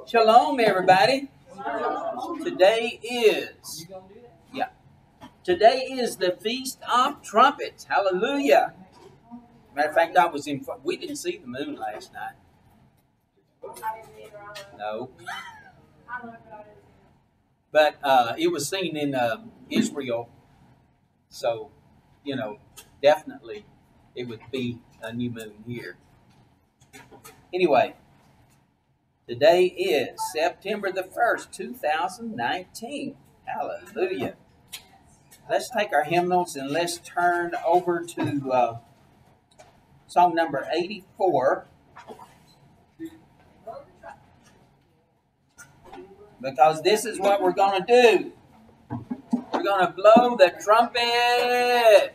Shalom, everybody. Today is the Feast of Trumpets. Hallelujah. Matter of fact, we didn't see the moon last night. No. But it was seen in Israel. So, definitely it would be a new moon here. Anyway, today is September the 1st, 2019. Hallelujah. Let's take our hymnals and let's turn over to song number 84. Because this is what we're going to do. We're going to blow the trumpet.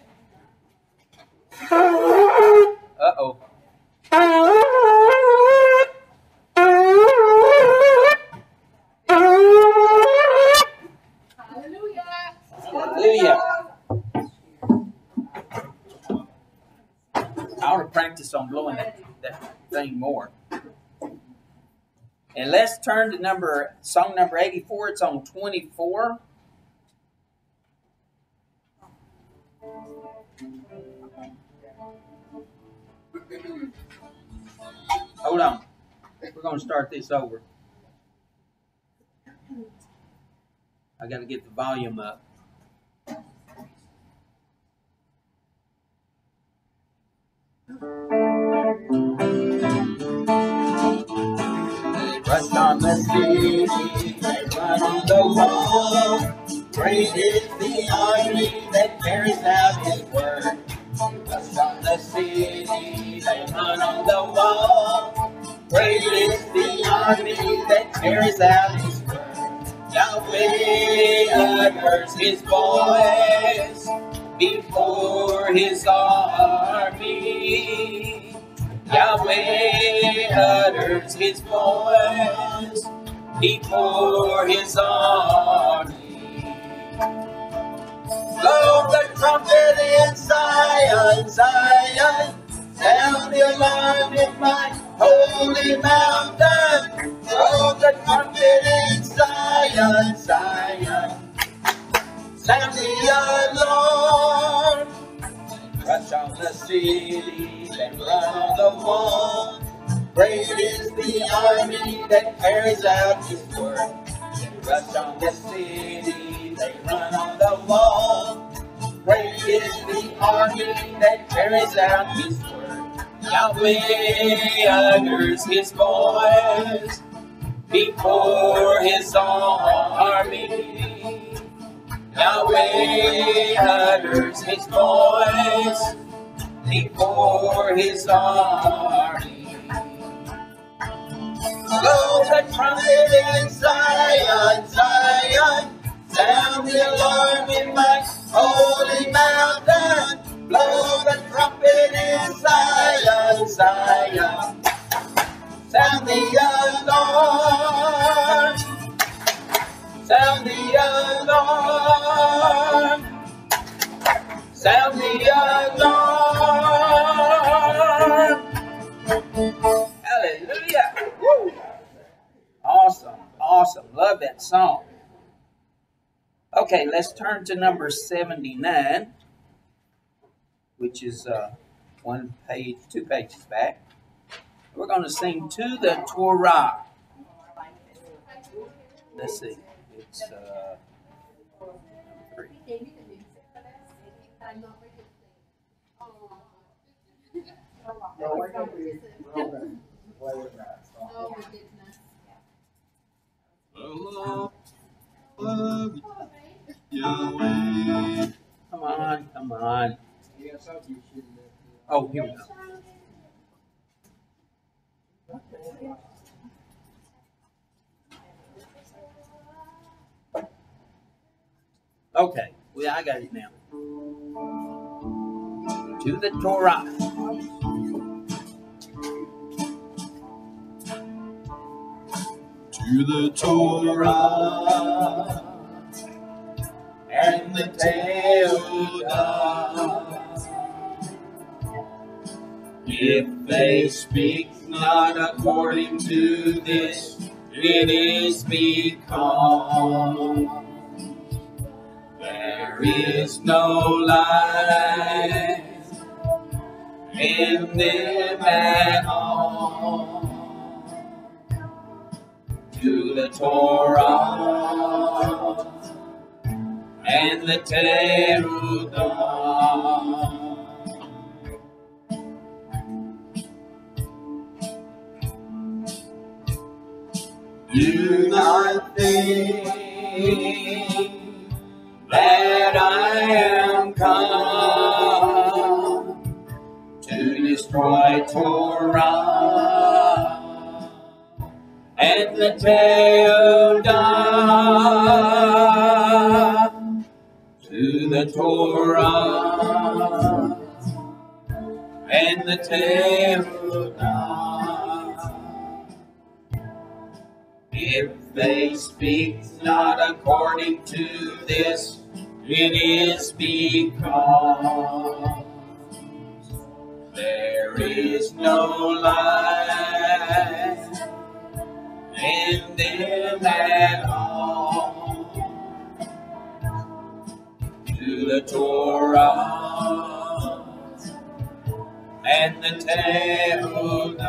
Uh-oh. Hallelujah. I ought to practice on blowing that thing more. And let's turn to song number 84. It's on 24. Hold on. We're going to start this over. I got to get the volume up. Rush on the city, they run on the wall. Great is the army that carries out his word. Rush on the city, they run on the wall. Great is the army that carries out his word. Yahweh utters his voice before his army. Yahweh utters his voice before his army. Blow the trumpet in Zion, Zion. Sound the alarm in my holy mountain. Blow the trumpet in Zion, Zion. Sound the alarm. Rush on the city and run on the wall. Great is the army that carries out his word. Rush on the city, they run on the wall. Great is the army that carries out his word. Yahweh utters his voice before his army. Yahweh utters his voice before his army. Blow the trumpet in Zion, Zion. Sound the alarm in my holy mountain. Blow the trumpet in Zion, Zion. Sound the alarm. Sound the alarm. Sound the alarm. Hallelujah. Woo. Awesome. Awesome. Love that song. Okay, let's turn to number 79, which is 2 pages back. We're going to sing To the Torah. Let's see. It's number 3. Come on, come on. Oh, here we go. Okay, well, I got it now. To the Torah. To the Torah and the Teodah. If they speak not according to this, it is because there is no life in them at all. To the Torah and the Terudah. Do not think that I am come to destroy Torah and the Terudah. To the Torah and the Terudah. If they speak not according to this, it is because there is no life in them at all. To the Torah and the Terudah.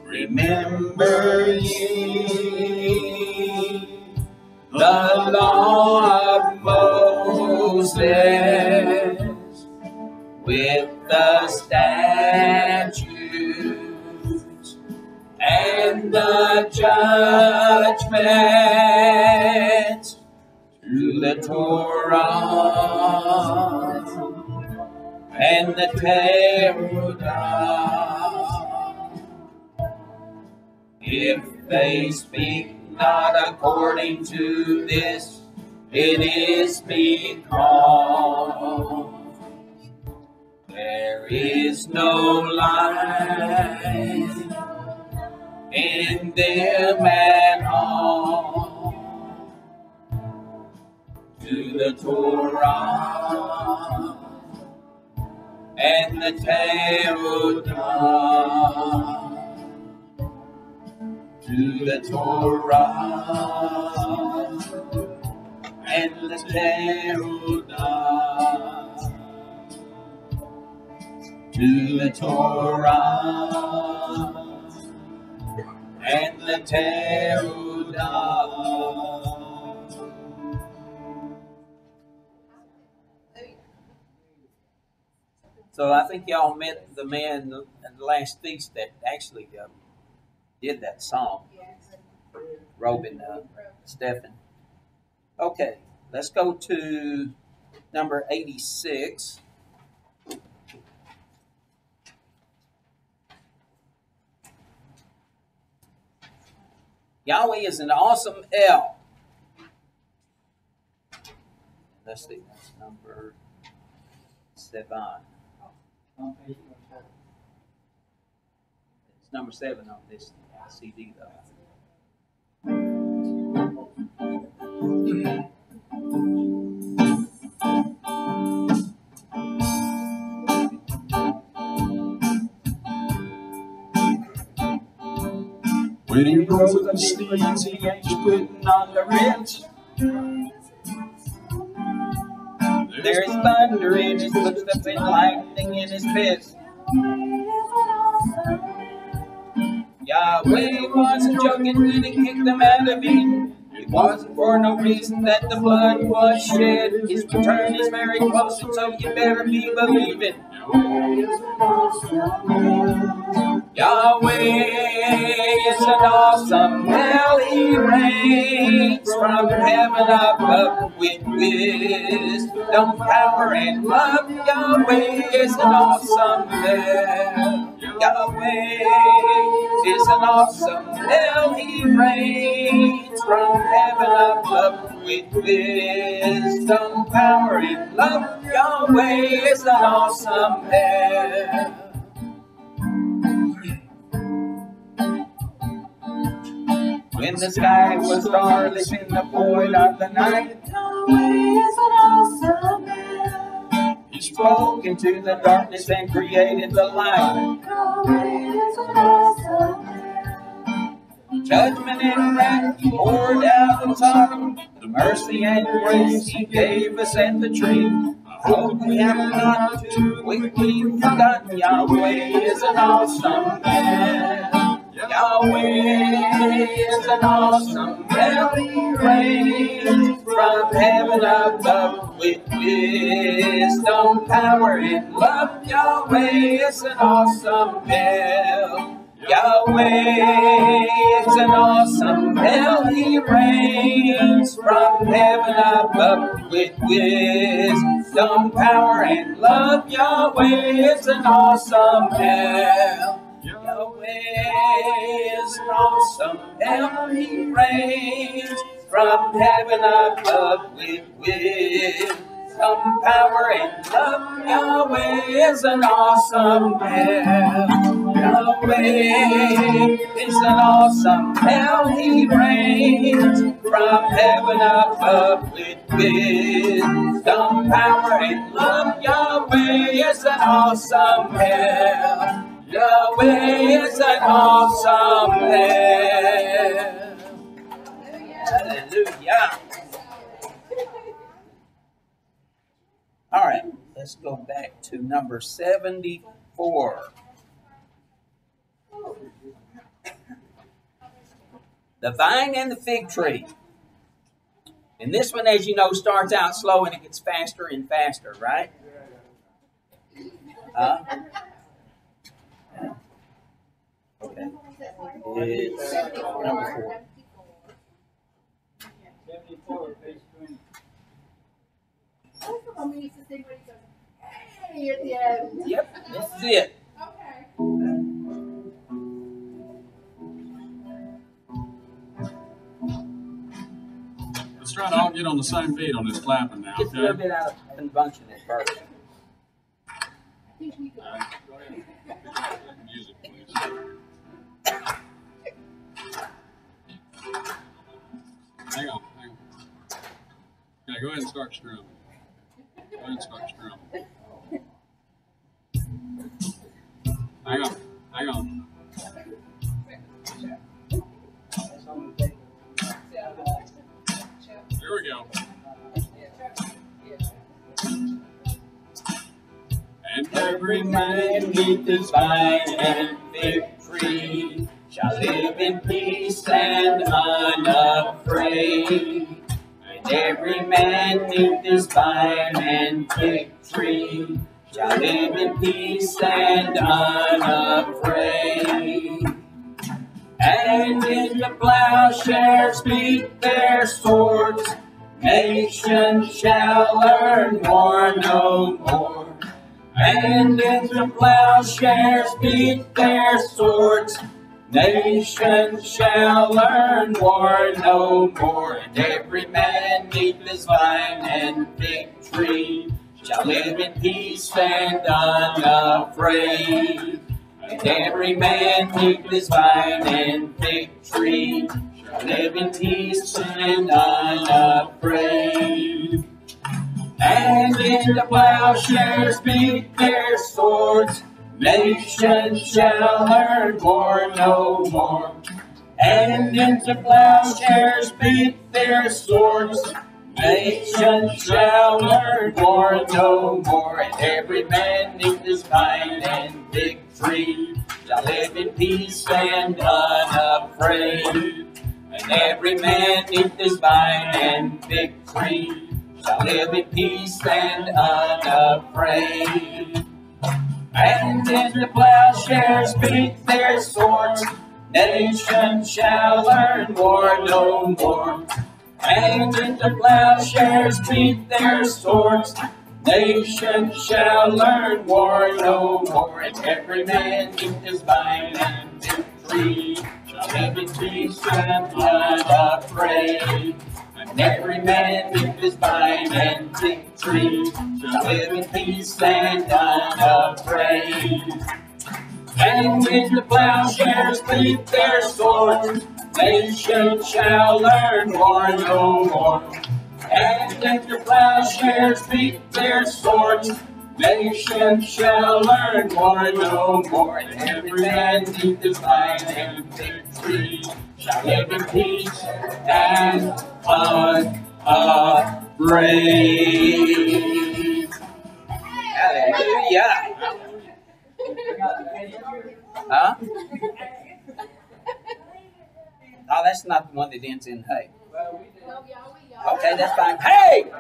Remember ye the law of Moses with the statutes and the judgments. To the Torah and the Terudah. If they speak not according to this, it is because there is no life in them at all. To the Torah and the Terudah. To the Torah and the Terudah. To the Torah and the Terudah. So I think y'all met the man at the last feast that actually did that song. Robin Stephan. Okay, let's go to number 86. Yahweh is an awesome El. Let's see, that's number 7. It's number 7 on this CD though. When he rose up the sleeves, he ain't putting on the wrench. There is thunder in his footsteps and lightning in his fist. Yahweh wasn't joking when he kicked them out of Eden. It wasn't for no reason that the blood was shed. His return is very close, and so you better be believing. Yahweh is an awesome hell. He reigns from heaven above with wisdom, power, and love. Yahweh is an awesome hell. Yahweh is an awesome hell. He reigns from heaven above with wisdom, power, and love. Yahweh is an awesome hell. When the sky was starless in the void of the night, Yahweh is an awesome man. He spoke into the darkness and created the light. Yahweh is an awesome man. Judgment and wrath He poured out on Sodom. The mercy and grace He gave us at the tree. I hope we have not too quickly forgotten. Yahweh is an awesome man. Yahweh is an awesome man. He reigns from heaven above with wisdom, power, and love. Yahweh is an awesome man. Yahweh is an awesome hell. He reigns from heaven above with wisdom, power, and love. Yahweh is an awesome hell. Yahweh is an awesome hell. He reigns from heaven above with wisdom, power, and love. Yahweh is an awesome hell. Yahweh is an awesome hell. He reigns from heaven above with wisdom, power, and love. Yahweh is an awesome hell. Yahweh is an awesome hell. Hallelujah. All right, let's go back to number 74. The vine and the fig tree. And this one, as you know, starts out slow and it gets faster and faster, right? Okay. It's number 4. 74, page 20. Hey, at the end. Yep, this is it. Okay. Let's try to all get on the same beat on this clapping now, Just a little okay? bit out of conjunction at first. Music, please. Hang on. Okay, go ahead and start strumming. Go ahead and start strumming. Hang on. Here we go. And Every man neath his vine and fig tree shall live in peace and unafraid. And every man neath his vine and fig tree shall live in peace and unafraid. And in the plowshares beat their swords, nations shall learn war no more. And in the plowshares beat their swords, nations shall learn war no more. And every man neath his vine and fig tree shall live in peace and unafraid. And every man neath his vine and fig tree shall live in peace and unafraid. And in the plowshares beat their swords, nations shall learn war no more. And in the plowshares beat their swords, nations shall learn war no more. And every man neath his vine and fig tree shall live in peace and unafraid. And every man neath his vine and fig tree shall live in peace and unafraid. And in the plowshares beat their swords, nations shall learn war no more. And in the plowshares beat their swords, nations shall learn war no more. And every man neath his vine and fig tree shall live in peace and unafraid. And every man neath his vine and fig tree shall live in peace and unafraid. And in the plowshares beat their swords, Nation shall learn war no more. And let your plowshares beat their swords. Nation shall learn war no more. And every man keep his line and victory shall live in peace and unafraid. Hallelujah. Huh? Oh, that's not the one that ends in hey. Okay, that's fine. Hey!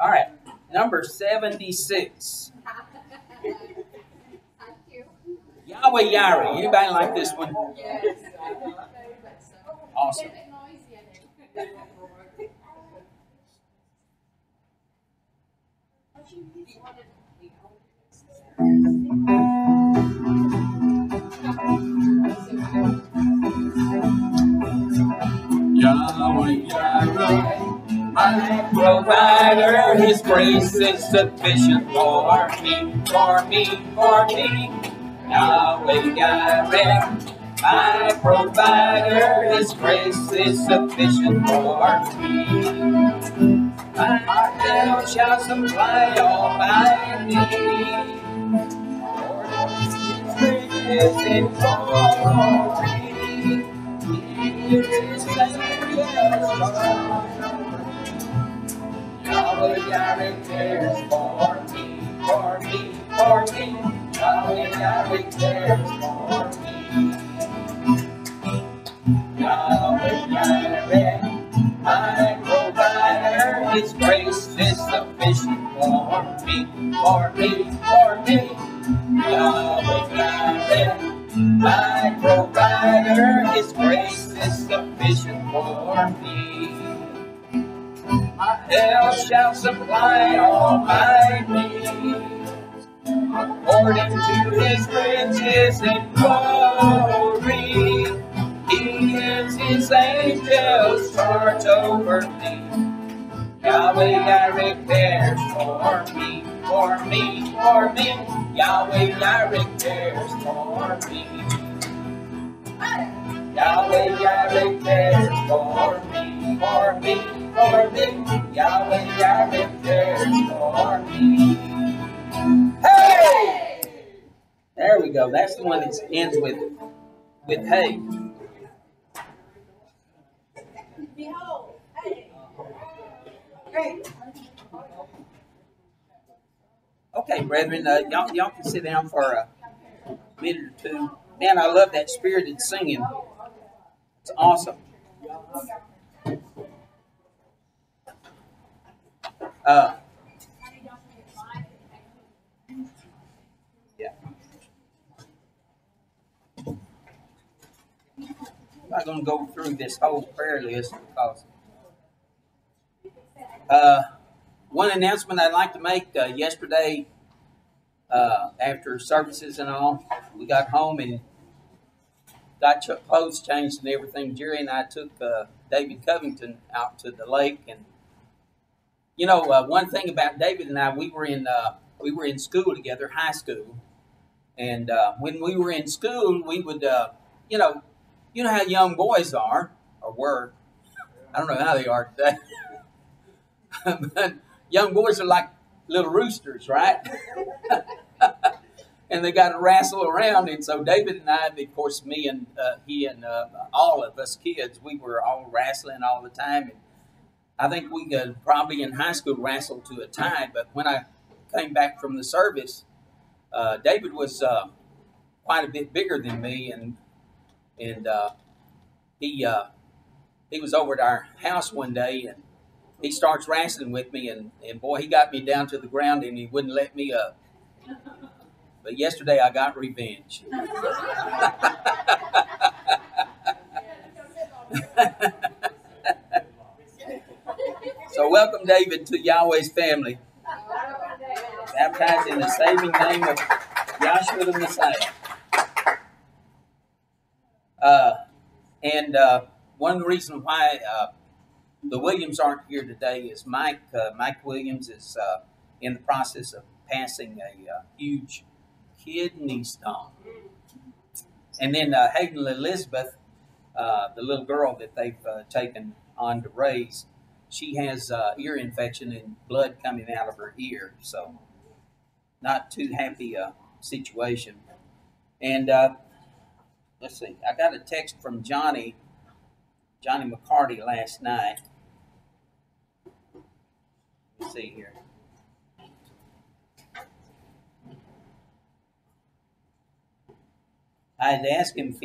All right, number 76. Yahweh Yireh. Anybody like this one? Awesome. Yahweh Yireh, my provider, His grace is sufficient for me, for me, for me. Yahweh Yireh, my provider, His grace is sufficient for me. My help shall supply all my needs. Is in glory. He is Yahweh Yireh cares for me, for me, for me. Yahweh Yireh cares for me. Yahweh Yireh, my provider, His grace is sufficient for me, for me, for me. Yahweh Yireh, my provider, His grace is sufficient for me. My help shall supply all my needs, according to His riches and glory. He gives His angels charge over me. Yahweh Yireh cares for me, for me, for me. Yahweh Yireh cares for me. Yahweh Yireh cares for me, for me, for me. Yahweh Yireh cares for me. Hey! There we go. That's the one that ends with hey. Behold, hey. Hey. Okay, brethren, y'all can sit down for a minute or two. Man, I love that spirited singing. It's awesome. Yeah. I'm not going to go through this whole prayer list because one announcement I'd like to make yesterday after services and all, we got home and got clothes changed and everything. Jerry and I took David Covington out to the lake, and you know, one thing about David and I, we were in school together, high school, and when we were in school, we would, you know how young boys are or were. I don't know how they are today, but young boys are like little roosters, right? And they got to wrestle around. And so David and I, of course, me and he and all of us kids, we were all wrestling all the time. And I think we could probably in high school wrestle to a tie. But when I came back from the service, David was quite a bit bigger than me, and he was over at our house one day, and he starts wrestling with me, and boy, he got me down to the ground, and he wouldn't let me up. But yesterday I got revenge. So welcome, David, to Yahweh's family. Baptized in the saving name of Yahshua the Messiah. And one of the reasons why the Williams aren't here today is Mike Williams is in the process of passing a huge kidney stone. And then Hayden Elizabeth, the little girl that they've taken on to raise, she has ear infection and blood coming out of her ear. So not too happy situation. And let's see, I got a text from Johnny McCarty last night. Let's see here. I had asked him if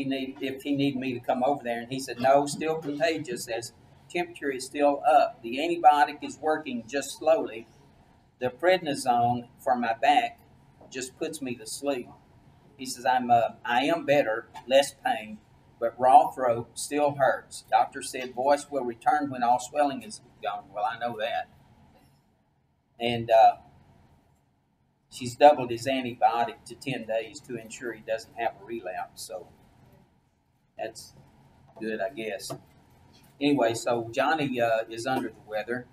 he needed me to come over there, and he said no, still contagious as temperature is still up. The antibiotic is working just slowly. The prednisone for my back just puts me to sleep. He says I am better, less pain, but raw throat still hurts. Doctor said voice will return when all swelling is gone. Well, I know that. And she's doubled his antibiotic to 10 days to ensure he doesn't have a relapse. So that's good, I guess. Anyway, so Johnny is under the weather.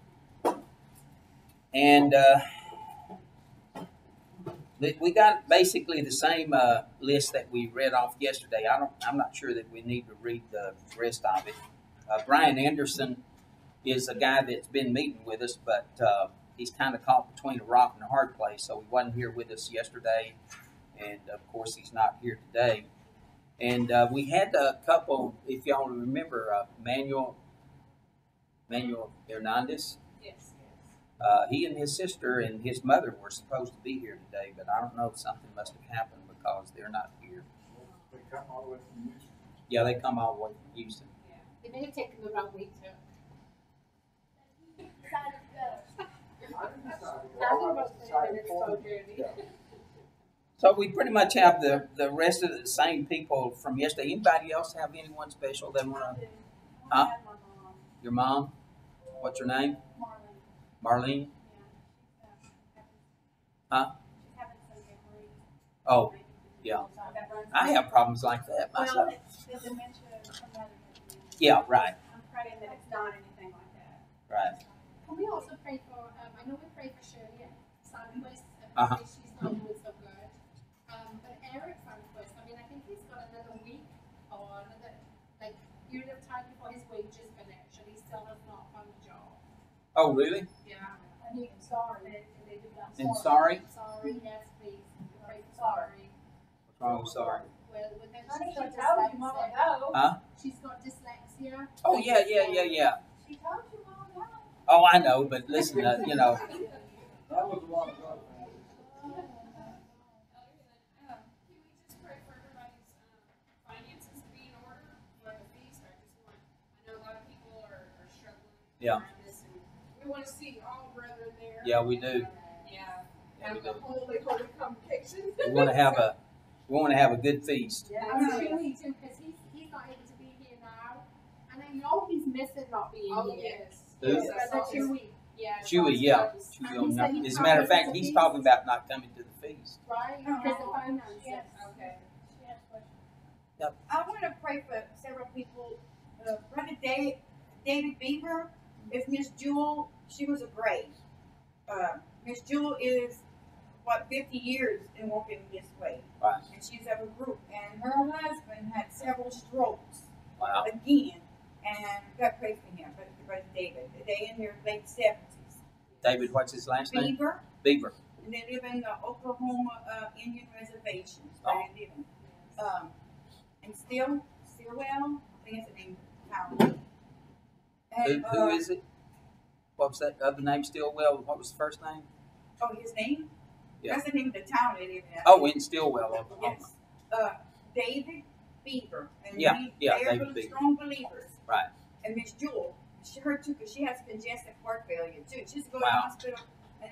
And we got basically the same list that we read off yesterday. I'm not sure that we need to read the rest of it. Brian Anderson is a guy that's been meeting with us, but he's kind of caught between a rock and a hard place, so he wasn't here with us yesterday, and of course he's not here today. And we had a couple, if y'all remember, Manuel Hernandez. Yes. He and his sister and his mother were supposed to be here today, but I don't know if something must have happened because they're not here. They come all the way from Houston. Yeah, they come all the way from Houston. Yeah. They may have taken the wrong way too. So we pretty much have the rest of the same people from yesterday. Anybody else have anyone special they want to? Huh? Your mom? What's her name? Marlene? Huh? Oh, yeah. I have problems like that myself. Well, it's the dementia. Yeah, right. I'm praying that it's not anything like that. Right. Can we also pray for, I know we pray for Shirley at Sandquist, Uh-huh. she's not doing so good. But Eric Sandquist, I mean, I think he's got another week or another, like, period of time before his wages finish, and he still has not found a job. Oh, really? Yeah. And he's sorry. And sorry? Sorry, yes, please. Pray for sorry. What's wrong with sorry? Well, with her, Honey, she's got she told you long dyslexia. ago. Huh? She's got dyslexia. Oh, yeah. She told you long ago. Oh, I know, but listen, you know. That was a lot of love. Can we just pray for everybody's finances to be in order for the feast? I know a lot of people are struggling Yeah. around this, and we want to see all brethren there. Yeah, we do. Yeah. Yeah, we Have do. a holy convocation. We want to have a good feast. Yeah, I really do, because he's not able to be here now, and I know he's missing not being here. Yes. Who? Yes, that's Chewy. Yeah. Chewy, yeah. And Chewy he said he's As a matter of not fact, able to he's be- talking about not coming to the feast. Right, because of finances. Yes. Okay. I want to pray for several people. Brother David Beaver, if Miss Jewel, she was a grave. Miss Jewel is, 50 years in walking this way. Right. And she's of a group. And her husband had several strokes Wow. again. And God pray for him, Brother David. They in their late 70s. David, what's his last name? Beaver. Beaver. And they live in the Oklahoma Indian reservations. Oh. Where they live. And still well, I think it's the name of the town. And, Who is it? What was that other name? Stillwell. What was the first name? Oh, his name? Yeah. That's the name of the town they live in. Oh, in Stillwell, Oklahoma. Yes. David Beaver. And Yeah, yeah, they're David Beaver. strong believers. Right. And Miss Jewel, she has congestive heart failure too. She's going to Wow. the hospital, and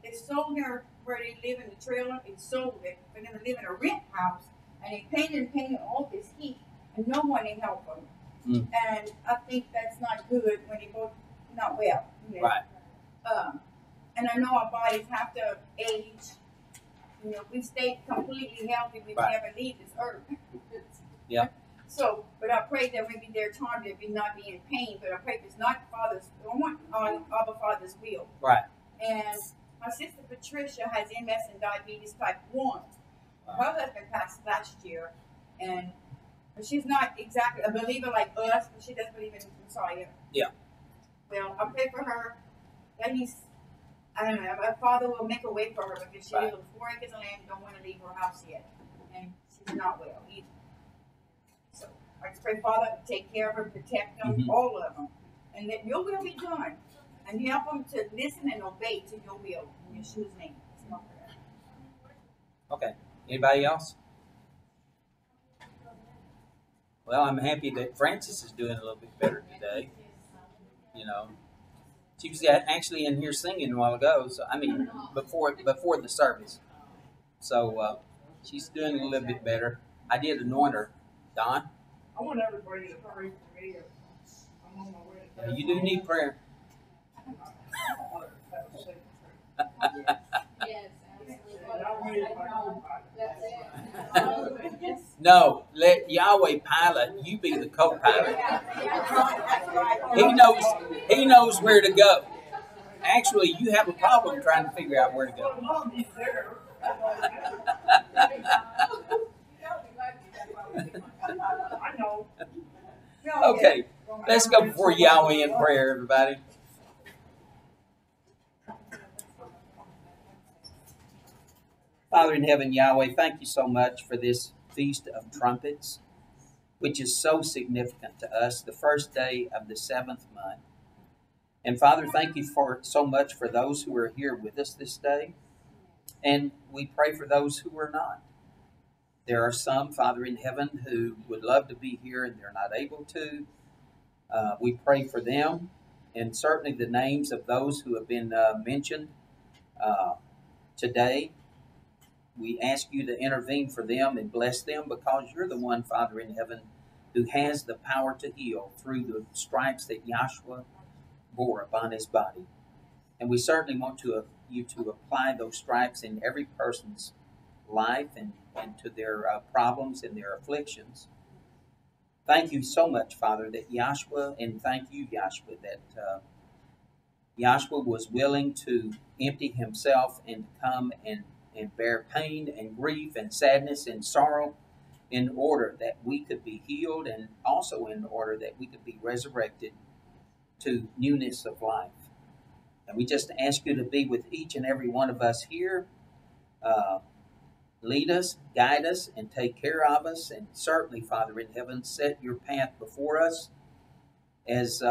they sold her where they live in the trailer. They sold it. They're going to live in a rent house, and they painted all this heat, and no one can help them. Mm. And I think that's not good when they both not well. You know? Right. And I know our bodies have to age. You know, if we stay completely healthy, we Right. never leave this earth. Yeah. So, but I pray that maybe their time to be not be in pain. But I pray it's not Father's. I want Abba Father's will. Right. And my sister Patricia has MS and diabetes type 1. her husband passed last year, and she's not exactly a believer like us, but she does believe in Messiah. Yeah. Well, I pray for her that I don't know, my father will make a way for her because she lives on 4 acres of land and don't want to leave her house yet. And she's not well either. So I just pray, Father, take care of her, protect them, all of them. And that your will be done. And help them to listen and obey to your will in Yeshua's name. It's my prayer. Okay. Anybody else? Well, I'm happy that Frances is doing a little bit better today. You know, she was actually in here singing a while ago. So I mean, before the service. So she's doing a little bit better. I did anoint her, Don. I want everybody to pray for me. I'm on my way to You do need prayer. Yes, absolutely. No, let Yahweh pilot. You be the co-pilot. He knows where to go. Actually, you have a problem trying to figure out where to go. I know. Okay, let's go before Yahweh in prayer, everybody. Father in heaven, Yahweh, thank you so much for this Feast of Trumpets, which is so significant to us, the first day of the 7th month. And Father, thank you for so much for those who are here with us this day. And we pray for those who are not. There are some, Father in heaven, who would love to be here and they're not able to. We pray for them, and certainly the names of those who have been mentioned today. We ask you to intervene for them and bless them, because you're the one, Father in heaven, who has the power to heal through the stripes that Yahshua bore upon his body. And we certainly want you to apply those stripes in every person's life and to their problems and their afflictions. Thank you so much, Father, that Yahshua, and thank you, Yahshua, that Yahshua was willing to empty himself and come and bear pain and grief and sadness and sorrow in order that we could be healed, and also in order that we could be resurrected to newness of life. And we just ask you to be with each and every one of us here. Lead us, guide us, and take care of us. And certainly, Father in heaven, set your path before us. As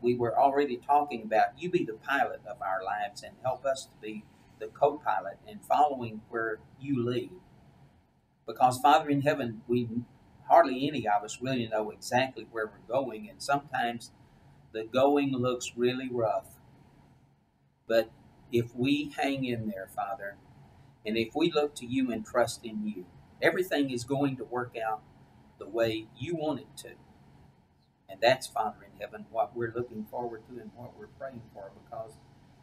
we were already talking about, you be the pilot of our lives and help us to be the co-pilot and following where you lead. Because, Father in heaven, we hardly any of us really know exactly where we're going, and sometimes the going looks really rough. But if we hang in there, Father, and if we look to you and trust in you, everything is going to work out the way you want it to. And that's, Father in heaven, what we're looking forward to and what we're praying for, because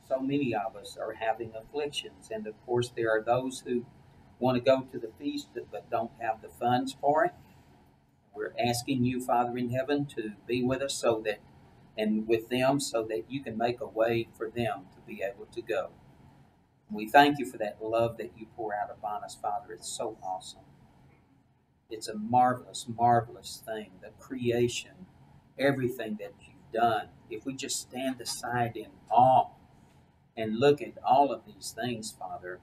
so many of us are having afflictions. And of course, there are those who want to go to the feast but don't have the funds for it. We're asking you, Father in heaven, to be with us and with them, so that you can make a way for them to be able to go. We thank you for that love that you pour out upon us, Father. It's so awesome. It's a marvelous, marvelous thing, the creation, everything that you've done. If we just stand aside in awe and look at all of these things, Father,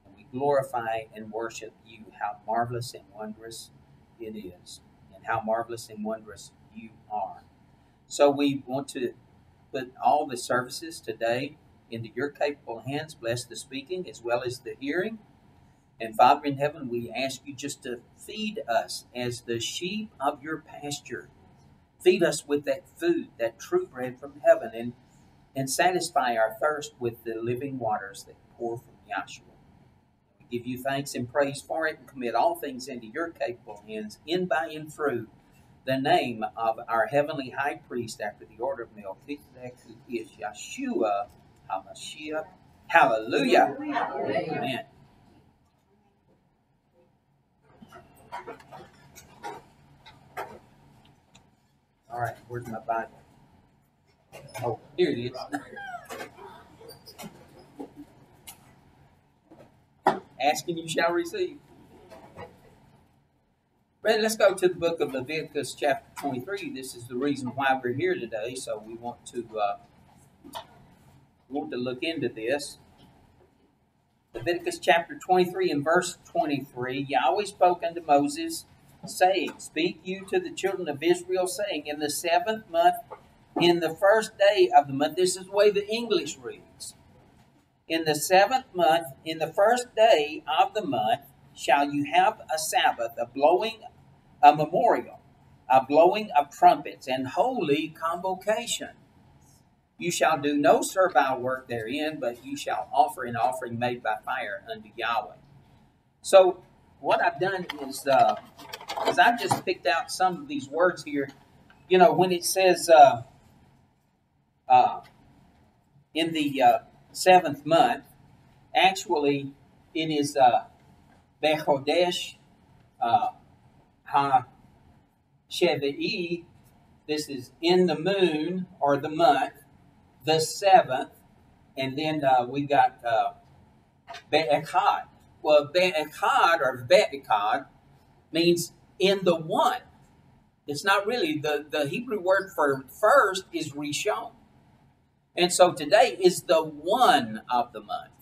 and we glorify and worship you, how marvelous and wondrous it is, and how marvelous and wondrous you are. So we want to put all the services today into your capable hands. Bless the speaking as well as the hearing. And Father in heaven, we ask you just to feed us as the sheep of your pasture. Feed us with that food, that true bread from heaven, and satisfy our thirst with the living waters that pour from Yahshua. We give you thanks and praise for it, and commit all things into your capable hands, in, by, and through the name of our heavenly high priest after the order of Melchizedek, who is Yeshua HaMashiach. Hallelujah. Amen. All right, where's my Bible? Oh, here it is. Asking you shall receive. Well, let's go to the book of Leviticus chapter 23. This is the reason why we're here today, so we want to look into this. Leviticus chapter 23 and verse 23, Yahweh spoke unto Moses, saying, Speak you to the children of Israel, saying, In the 7th month, in the first day of the month, this is the way the English reads, in the 7th month, in the first day of the month, shall you have a Sabbath, a memorial, a blowing of trumpets, and holy convocation. You shall do no servile work therein, but you shall offer an offering made by fire unto Yahweh. So what I've done is I've just picked out some of these words here. You know, when it says in the 7th month, actually it is Bechodesh Ha-Shevi'i. This is in the moon or the month, the 7th, and then we got Be'echad. Well, Be'echad or Be'echad means in the one. It's not really, the Hebrew word for first is Rishon. And so today is the one of the month.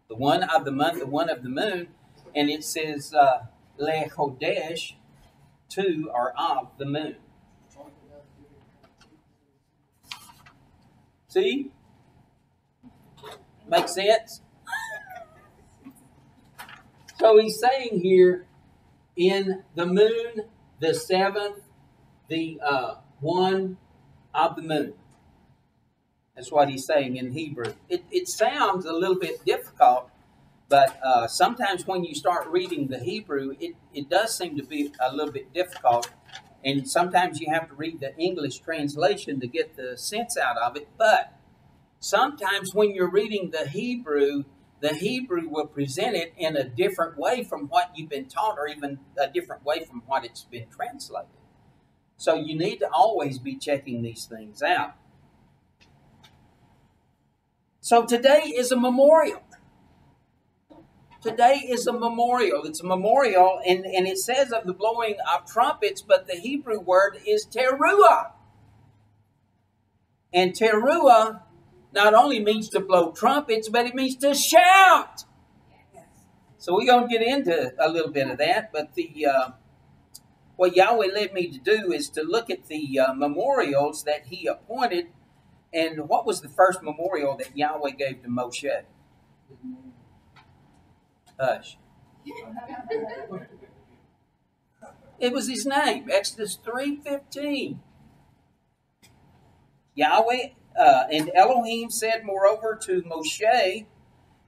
The one of the month, the one of the moon, and it says Lechodesh, to or of the moon. See? Makes sense? So he's saying here, in the moon, the 7th, the one of the moon. That's what he's saying in Hebrew. It sounds a little bit difficult, but sometimes when you start reading the Hebrew, it does seem to be a little bit difficult. And sometimes you have to read the English translation to get the sense out of it. But sometimes when you're reading the Hebrew will present it in a different way from what you've been taught, or even a different way from what it's been translated. So you need to always be checking these things out. So today is a memorial. Today is a memorial. It's a memorial, and it says of the blowing of trumpets, but the Hebrew word is teruah. And teruah not only means to blow trumpets, but it means to shout. So we're going to get into a little bit of that, but what Yahweh led me to do is to look at the memorials that he appointed. And what was the first memorial that Yahweh gave to Moshe? Hush. It was his name, Exodus 3:15. Yahweh and Elohim said moreover to Moshe,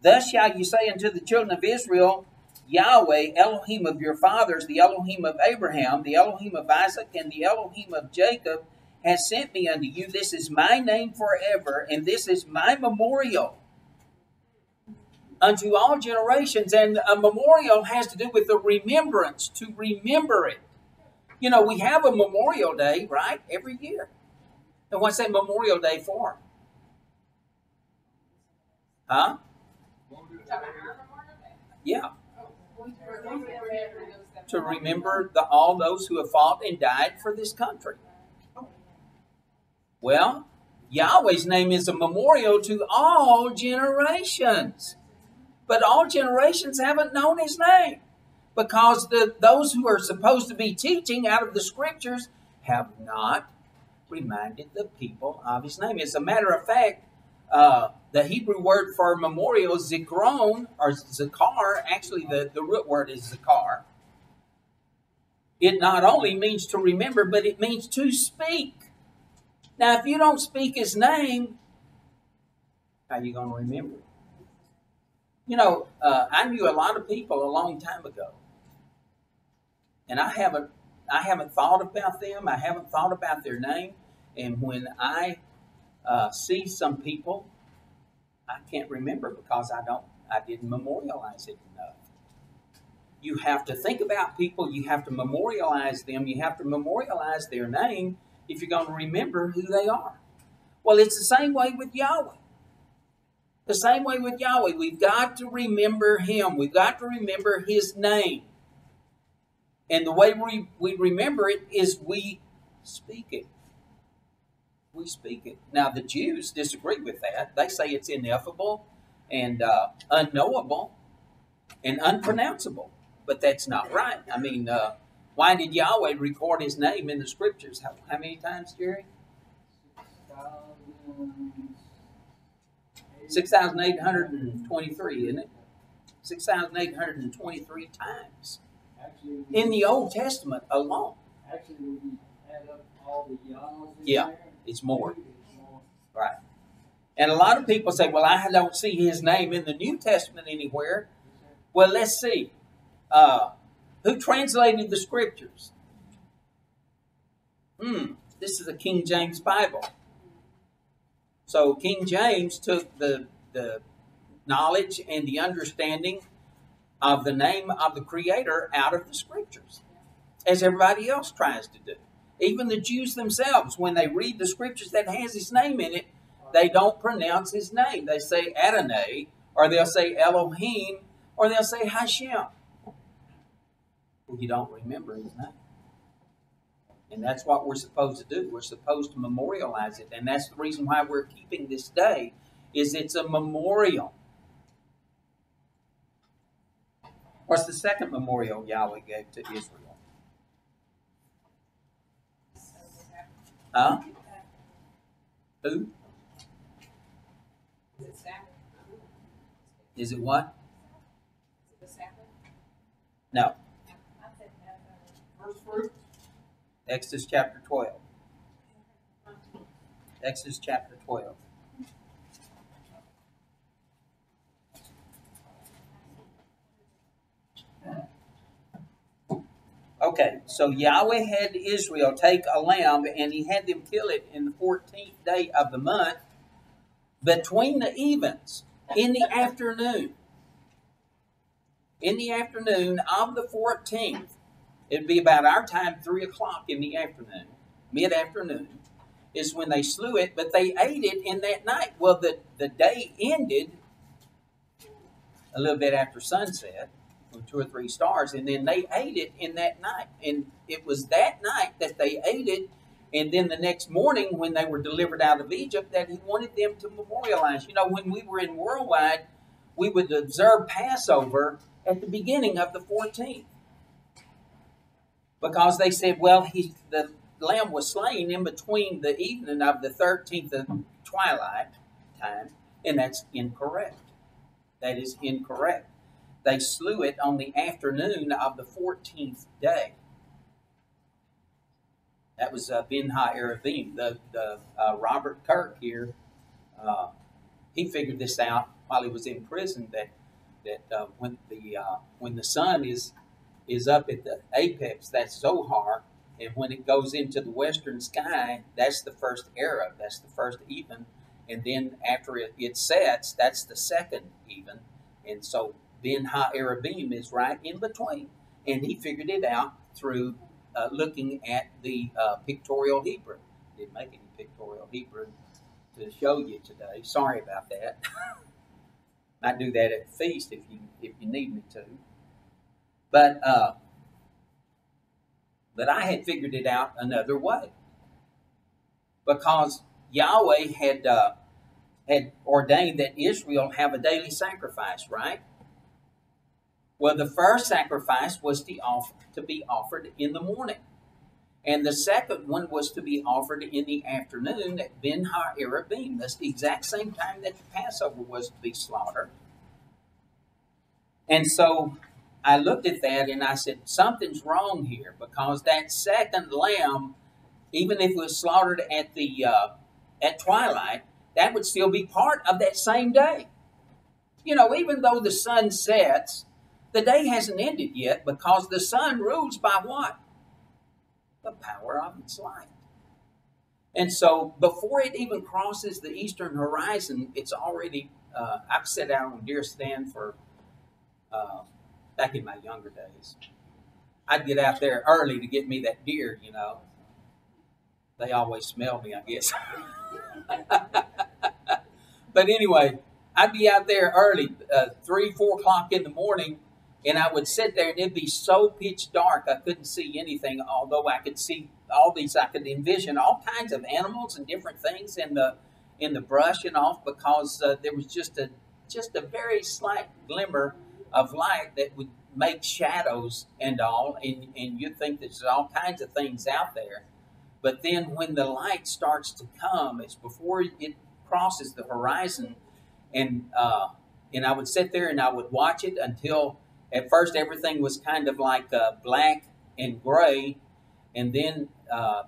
Thus shall you say unto the children of Israel, Yahweh, Elohim of your fathers, the Elohim of Abraham, the Elohim of Isaac, and the Elohim of Jacob, has sent me unto you. This is my name forever, and this is my memorial unto all generations. And a memorial has to do with the remembrance, to remember it. You know, we have a Memorial Day, right, every year. And what's that Memorial Day for? Huh? Yeah. To remember all those who have fought and died for this country. Well, Yahweh's name is a memorial to all generations. But all generations haven't known his name, because those who are supposed to be teaching out of the scriptures have not reminded the people of his name. As a matter of fact, the Hebrew word for memorial, zikron, or zakar, actually the root word is zakar. It not only means to remember, but it means to speak. Now, if you don't speak his name, how are you going to remember it? You know, I knew a lot of people a long time ago, and I haven't thought about them. I haven't thought about their name. And when I see some people, I can't remember because I didn't memorialize it enough. You have to think about people. You have to memorialize them. You have to memorialize their name if you're going to remember who they are. Well, it's the same way with Yahweh. The same way with Yahweh. We've got to remember him. We've got to remember his name. And the way we remember it is we speak it. We speak it. Now, the Jews disagree with that. They say it's ineffable and unknowable and unpronounceable. But that's not right. I mean, why did Yahweh record his name in the scriptures? How many times, Jerry? 6,823, isn't it? 6,823 times. In the Old Testament alone. Actually, when you add up all the yahs in Yeah, there, it's more. it's more. Right. And a lot of people say, well, I don't see his name in the New Testament anywhere. Well, let's see. Who translated the scriptures? This is a King James Bible. So King James took the knowledge and the understanding of the name of the Creator out of the scriptures, as everybody else tries to do. Even the Jews themselves, when they read the scriptures that has his name in it, they don't pronounce his name. They say Adonai, or they'll say Elohim, or they'll say Hashem. You don't remember his name. And that's what we're supposed to do. We're supposed to memorialize it. And that's the reason why we're keeping this day, is it's a memorial. What's the second memorial Yahweh gave to Israel? Huh? Who? Is it Sabbath? Is it what? Is it the Sabbath? No. I said First fruit. Exodus chapter 12. Exodus chapter 12. Okay, so Yahweh had Israel take a lamb, and he had them kill it in the 14th day of the month, between the evens, in the afternoon. In the afternoon of the 14th. It'd be about our time, 3 o'clock in the afternoon, mid-afternoon, is when they slew it, but they ate it in that night. Well, the day ended a little bit after sunset, with 2 or 3 stars, and then they ate it in that night. And it was that night that they ate it, and then the next morning when they were delivered out of Egypt, that he wanted them to memorialize. You know, when we were in Worldwide, we would observe Passover at the beginning of the 14th. Because they said, well, the lamb was slain in between the evening of the 13th of twilight time, and that's incorrect. That is incorrect. They slew it on the afternoon of the 14th day. That was Ben Ha-Erevim. The Robert Kirk here, he figured this out while he was in prison, that when the sun is up at the apex, that's Zohar, and when it goes into the western sky, that's the first Arab, that's the first even, and then after it sets, that's the second even, and so Ben Ha-Erevim is right in between, and he figured it out through looking at the pictorial Hebrew. Didn't make any pictorial Hebrew to show you today. Sorry about that. Might do that at the feast if you need me to. But I had figured it out another way, because Yahweh had ordained that Israel have a daily sacrifice, right? Well, the first sacrifice was to be offered in the morning, and the second one was to be offered in the afternoon at Ben Ha-Erevim. That's the exact same time that the Passover was to be slaughtered. And so I looked at that and I said, something's wrong here, because that second lamb, even if it was slaughtered at twilight, that would still be part of that same day. You know, even though the sun sets, the day hasn't ended yet, because the sun rules by what? The power of its light. And so before it even crosses the eastern horizon, it's already, I've sat out on deer stand for back in my younger days. I'd get out there early to get me that deer, you know. They always smell me, I guess. But anyway, I'd be out there early, 3, 4 o'clock in the morning, And I would sit there and it'd be so pitch dark I couldn't see anything, although I could see all these, I could envision all kinds of animals and different things in the brush and off, because there was just a very slight glimmer of light that would make shadows and all, and you'd think there's all kinds of things out there. But then when the light starts to come, it's before it crosses the horizon, and I would sit there and I would watch it until at first everything was kind of like black and gray, and then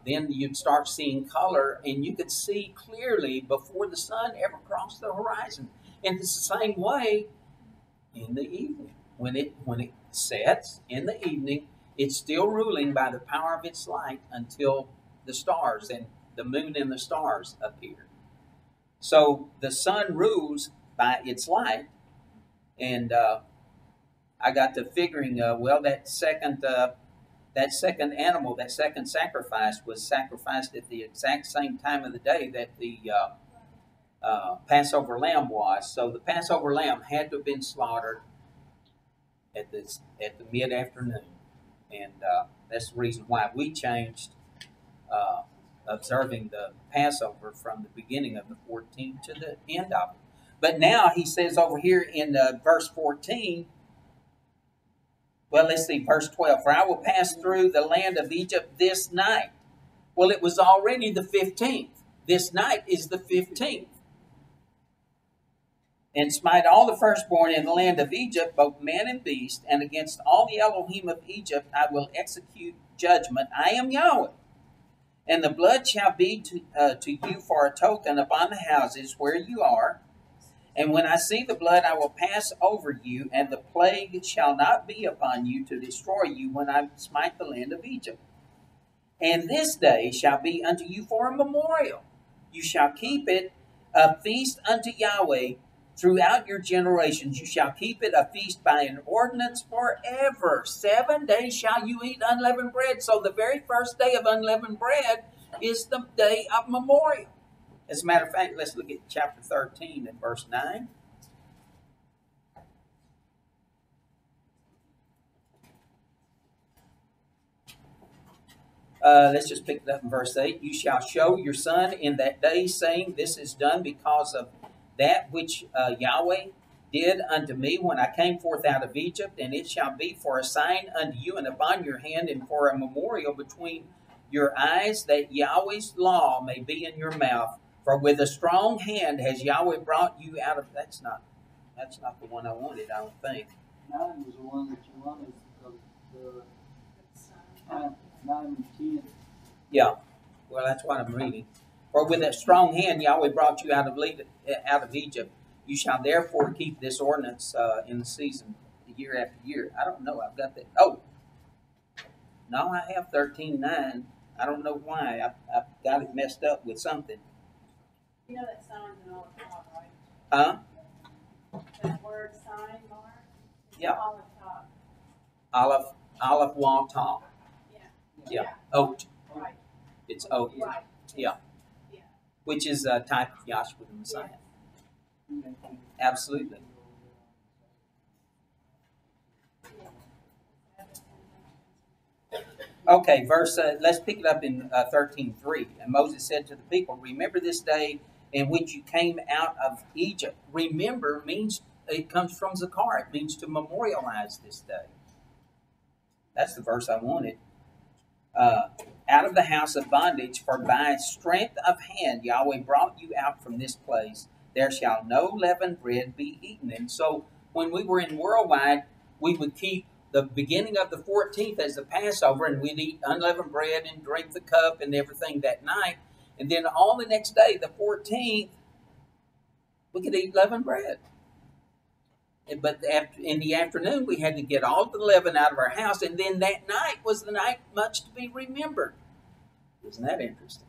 you'd start seeing color, and you could see clearly before the sun ever crossed the horizon. And it's the same way in the evening. When it sets in the evening, it's still ruling by the power of its light until the stars and the moon and the stars appear. So the sun rules by its light, and I got to figuring, that second animal, that second sacrifice, was sacrificed at the exact same time of the day that the Passover lamb was. So the Passover lamb had to have been slaughtered at the mid-afternoon, and that's the reason why we changed observing the Passover from the beginning of the 14th to the end of it. But now he says over here in verse 14, well, let's see, verse 12, for I will pass through the land of Egypt this night. Well, it was already the 15th. This night is the 15th. And smite all the firstborn in the land of Egypt, both man and beast, and against all the Elohim of Egypt I will execute judgment. I am Yahweh. And the blood shall be to you for a token upon the houses where you are. And when I see the blood, I will pass over you, and the plague shall not be upon you to destroy you when I smite the land of Egypt. And this day shall be unto you for a memorial. You shall keep it a feast unto Yahweh throughout your generations. You shall keep it a feast by an ordinance forever. 7 days shall you eat unleavened bread. So the very first day of unleavened bread is the day of memorial. As a matter of fact, let's look at chapter 13 and verse 9. Let's just pick it up in verse 8. You shall show your son in that day, saying, this is done because of that which Yahweh did unto me when I came forth out of Egypt, and it shall be for a sign unto you and upon your hand, and for a memorial between your eyes, that Yahweh's law may be in your mouth. For with a strong hand has Yahweh brought you out of... That's not the one I wanted, I don't think. 9 was the one that you wanted. The 9 and 10. Yeah, well, that's what I'm reading. For with a strong hand Yahweh brought you out of Egypt. You shall therefore keep this ordinance in the season, year after year. I don't know. I've got that. Oh, no, I have 13:9. I don't know why. I've got it messed up with something. You know that sign's an olive top, right? Huh? That word sign, Mark? Yeah. Olive top. Olive wall top. Yeah. Oat. Right. It's oat. Right. Yeah. Yeah. Which is a type of Yahshua the Messiah. Absolutely. Okay, let's pick it up in 13:3. And Moses said to the people, remember this day in which you came out of Egypt. Remember means, it comes from Zakar. It means to memorialize this day. That's the verse I wanted. Out of the house of bondage, for by strength of hand Yahweh brought you out from this place. There shall no leavened bread be eaten. And so when we were in Worldwide, we would keep the beginning of the 14th as the Passover, and we'd eat unleavened bread and drink the cup and everything that night. And then all the next day, the 14th, we could eat leavened bread. But in the afternoon, we had to get all the leaven out of our house, and then that night was the night much to be remembered. Isn't that interesting?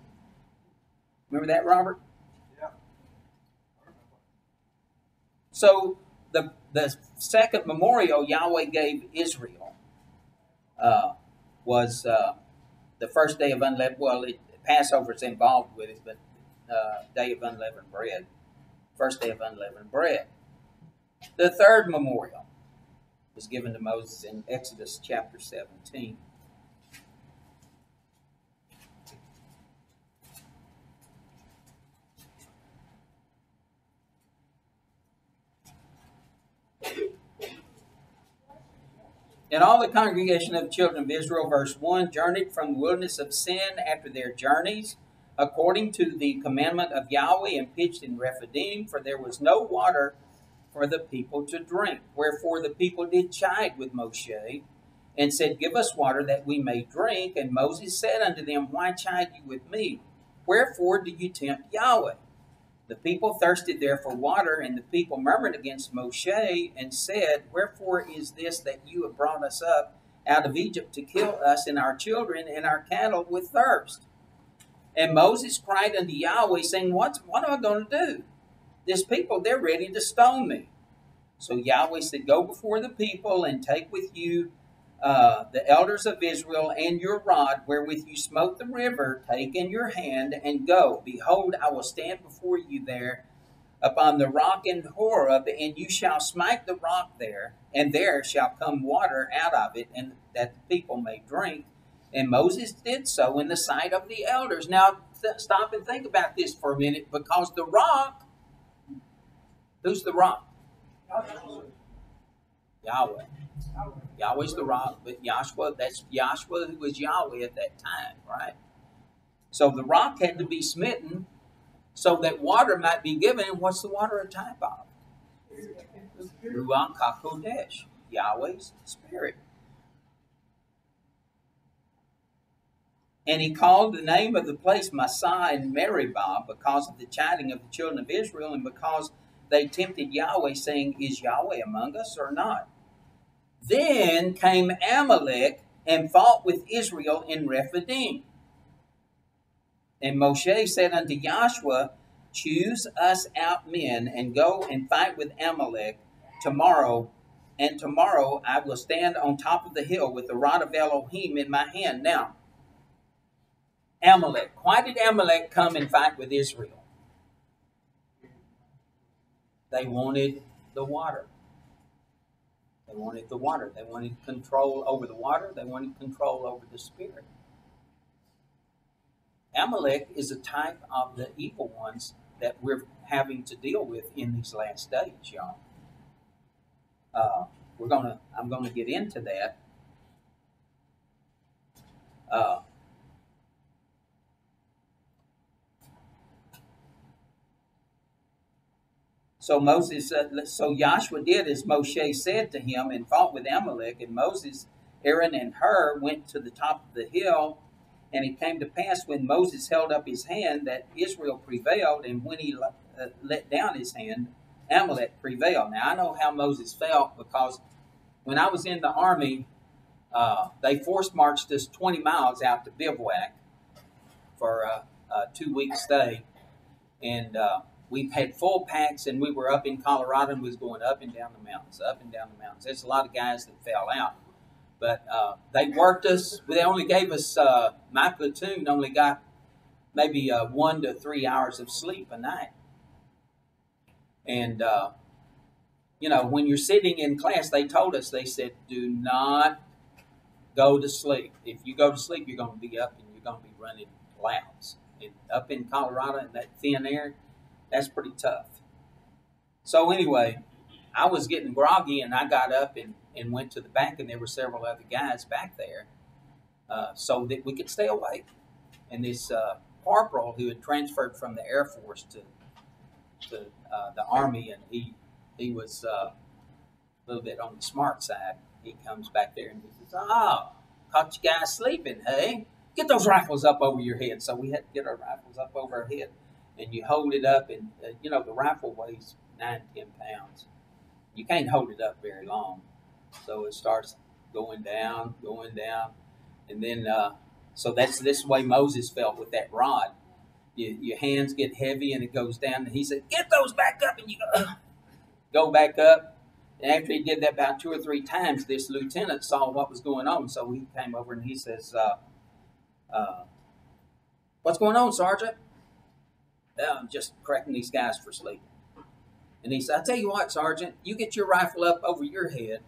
Remember that, Robert? Yeah. So the second memorial Yahweh gave Israel was the first day of unleavened. Well, Passover's involved with it, but day of unleavened bread, first day of unleavened bread. The third memorial was given to Moses in Exodus chapter 17. And all the congregation of the children of Israel, verse 1, journeyed from the wilderness of Sin after their journeys, according to the commandment of Yahweh, and pitched in Rephidim, for there was no water for the people to drink. Wherefore the people did chide with Moshe, and said, Give us water that we may drink. And Moses said unto them, Why chide you with me? Wherefore do you tempt Yahweh? The people thirsted there for water, and the people murmured against Moshe, and said, Wherefore is this that you have brought us up out of Egypt to kill us and our children and our cattle with thirst? And Moses cried unto Yahweh, saying, What am I going to do? This people, they're ready to stone me. So Yahweh said, Go before the people, and take with you the elders of Israel, and your rod wherewith you smote the river, take in your hand, and go. Behold, I will stand before you there upon the rock in Horeb, and you shall smite the rock there, and there shall come water out of it, and that the people may drink. And Moses did so in the sight of the elders. Now, stop and think about this for a minute, because the rock, who's the rock? Yahweh. Yahweh's the rock, but Yahshua, that's Yahshua who was Yahweh at that time, right? So the rock had to be smitten so that water might be given. And what's the water a type of? Ruach HaKodesh, Yahweh's Spirit. And he called the name of the place Massah and Meribah because of the chiding of the children of Israel, and because they tempted Yahweh, saying, Is Yahweh among us or not? Then came Amalek and fought with Israel in Rephidim. And Moshe said unto Joshua, Choose us out men, and go and fight with Amalek tomorrow. And tomorrow I will stand on top of the hill with the rod of Elohim in my hand. Now, Amalek. Why did Amalek come and fight with Israel? They wanted the water. They wanted the water. They wanted control over the water. They wanted control over the Spirit. Amalek is a type of the evil ones that we're having to deal with in these last days, y'all. I'm gonna get into that. So Joshua did as Moshe said to him, and fought with Amalek. And Moses, Aaron, and Hur went to the top of the hill. And it came to pass, when Moses held up his hand, that Israel prevailed, and when he let down his hand, Amalek prevailed. Now, I know how Moses felt, because when I was in the army, they forced marched us 20 miles out to bivouac for a 2-week stay. And we had full packs, and we were up in Colorado, and we was going up and down the mountains, up and down the mountains. There's a lot of guys that fell out. But they worked us. They only gave us, my platoon only got maybe 1 to 3 hours of sleep a night. And, when you're sitting in class, they told us, they said, do not go to sleep. If you go to sleep, you're going to be up and you're going to be running laps. And up in Colorado in that thin air, that's pretty tough. So anyway, I was getting groggy, and I got up and went to the back, and there were several other guys back there so that we could stay awake. And this corporal who had transferred from the Air Force to the Army, and he was a little bit on the smart side, he comes back there and he says, caught you guys sleeping, hey? Get those rifles up over your head. So we had to get our rifles up over our head. And you hold it up, and, the rifle weighs 9 to 10 pounds. You can't hold it up very long. So it starts going down. And then, so that's this way Moses felt with that rod. Your hands get heavy, and it goes down. And he said, get those back up. And you go back up. And after he did that about 2 or 3 times, this lieutenant saw what was going on. So he came over and he says, what's going on, Sergeant? I'm just correcting these guys for sleeping. And he said, I tell you what, Sergeant, you get your rifle up over your head,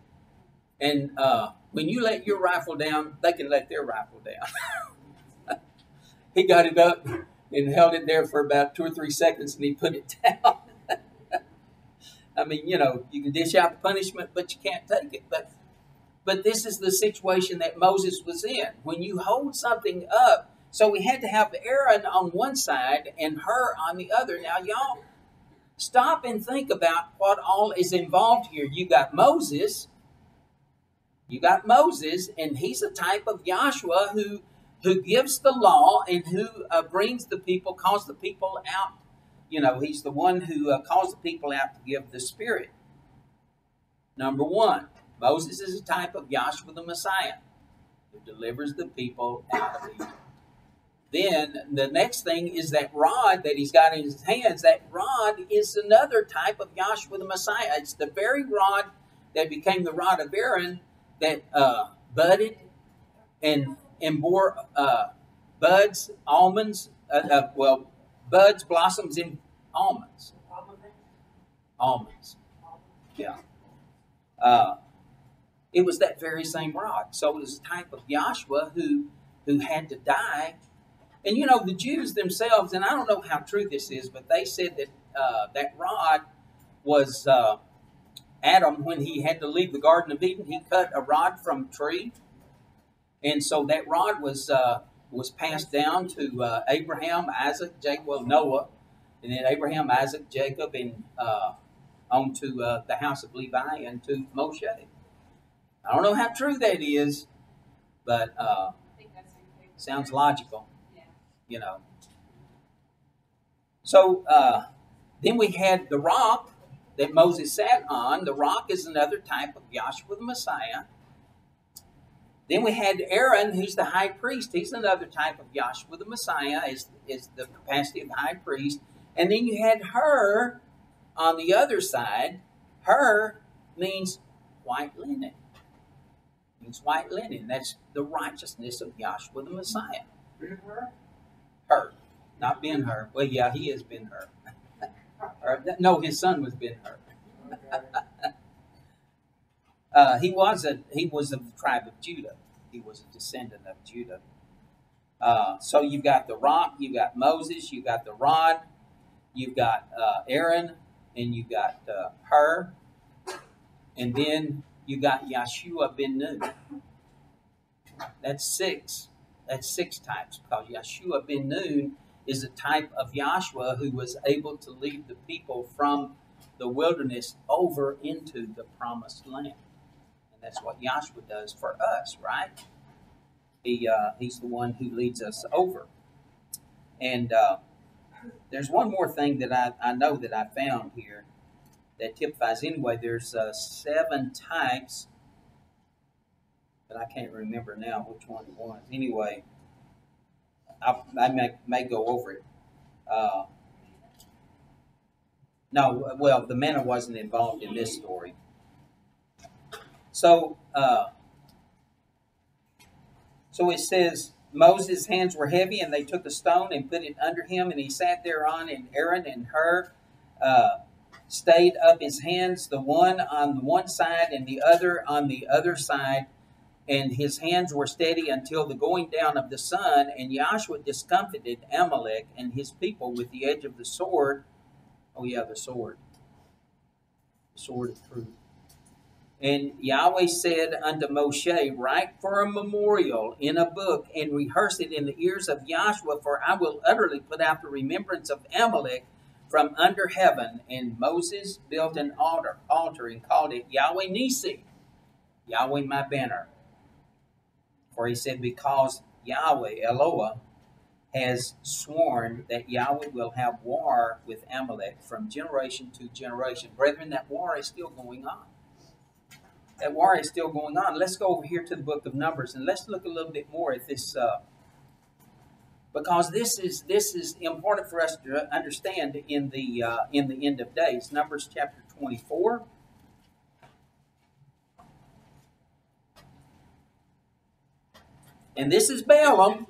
And when you let your rifle down, they can let their rifle down. He got it up and held it there for about 2 or 3 seconds, and he put it down. I mean, you know, you can dish out the punishment, but you can't take it. But this is the situation that Moses was in. When you hold something up, so we had to have Aaron on one side and her on the other. Now, y'all, stop and think about what all is involved here. You got Moses, and he's a type of Joshua who gives the law and who brings the people, calls the people out. You know, he's the one who calls the people out to give the Spirit. Number one, Moses is a type of Joshua the Messiah, who delivers the people out of Egypt. Then the next thing is that rod that he's got in his hands. That rod is another type of Joshua the Messiah. It's the very rod that became the rod of Aaron that budded and bore buds, almonds, buds, blossoms, and almonds. Almonds. Yeah. It was that very same rod. So it was a type of Joshua who had to die. And you know, the Jews themselves, and I don't know how true this is, but they said that that rod was Adam, when he had to leave the Garden of Eden, he cut a rod from a tree. And so that rod was passed down to Abraham, Isaac, Jacob, Noah, and then Abraham, Isaac, Jacob, and on to the house of Levi and to Moshe. I don't know how true that is, but sounds logical, you know. So then we had the rock that Moses sat on. The rock is another type of Joshua the Messiah. Then we had Aaron, who's the high priest. He's another type of Joshua the Messiah, is the capacity of the high priest. And then you had her on the other side. Her means white linen. Means white linen. That's the righteousness of Joshua the Messiah. Her. Not Ben-Hur. Well, yeah, he is Ben-Hur. No, his son was Ben-Hur. He was of the tribe of Judah. He was a descendant of Judah. So you've got the rock, you've got Moses, you've got the rod, you've got Aaron, and you've got Hur, and then you got Yeshua ben Nun. That's six. That's 6 types, because Yeshua ben Nun is a type of Joshua who was able to lead the people from the wilderness over into the promised land. And that's what Joshua does for us, right? He's the one who leads us over. And there's one more thing that I know that I found here that typifies. Anyway, there's 7 types, but I can't remember now which one it was. Anyway, I may go over it. No, well, the manna wasn't involved in this story. So it says, Moses' hands were heavy, and they took a stone and put it under him, and he sat thereon, and Aaron and Hur stayed up his hands, the one on one side and the other on the other side, and his hands were steady until the going down of the sun, and Joshua discomfited Amalek and his people with the edge of the sword. Oh yeah, the sword. The sword of truth. And Yahweh said unto Moshe, write for a memorial in a book, and rehearse it in the ears of Joshua, for I will utterly put out the remembrance of Amalek from under heaven. And Moses built an altar and called it Yahweh Nisi, Yahweh my banner. For he said, because Yahweh, Eloah, has sworn that Yahweh will have war with Amalek from generation to generation. Brethren, that war is still going on. That war is still going on. Let's go over here to the book of Numbers, and let's look a little bit more at this, because this is important for us to understand in the end of days. Numbers chapter 24. And this is Balaam,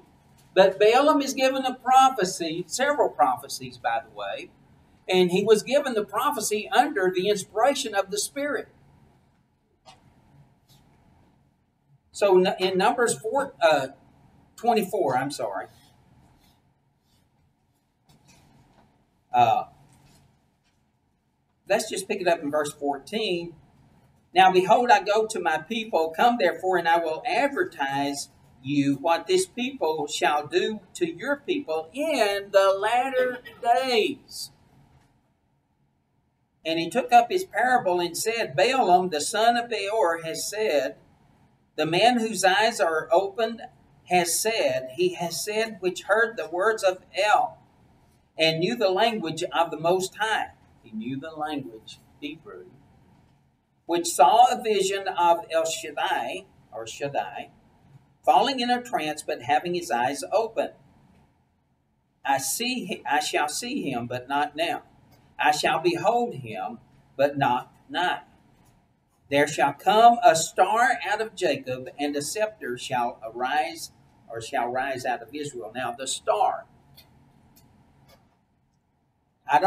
but Balaam is given a prophecy, several prophecies, by the way, and he was given the prophecy under the inspiration of the Spirit. So in Numbers 24, I'm sorry. Let's just pick it up in verse 14. Now, behold, I go to my people. Come, therefore, and I will advertise you what this people shall do to your people in the latter days. And he took up his parable and said, Balaam, the son of Beor, has said, the man whose eyes are opened has said, he has said, which heard the words of El, and knew the language of the Most High. He knew the language, Hebrew, which saw a vision of El Shaddai, or Shaddai, falling in a trance, but having his eyes open. I shall see him, but not now. I shall behold him, but not nigh. There shall come a star out of Jacob, and a scepter shall arise, or shall rise out of Israel. Now, the star. I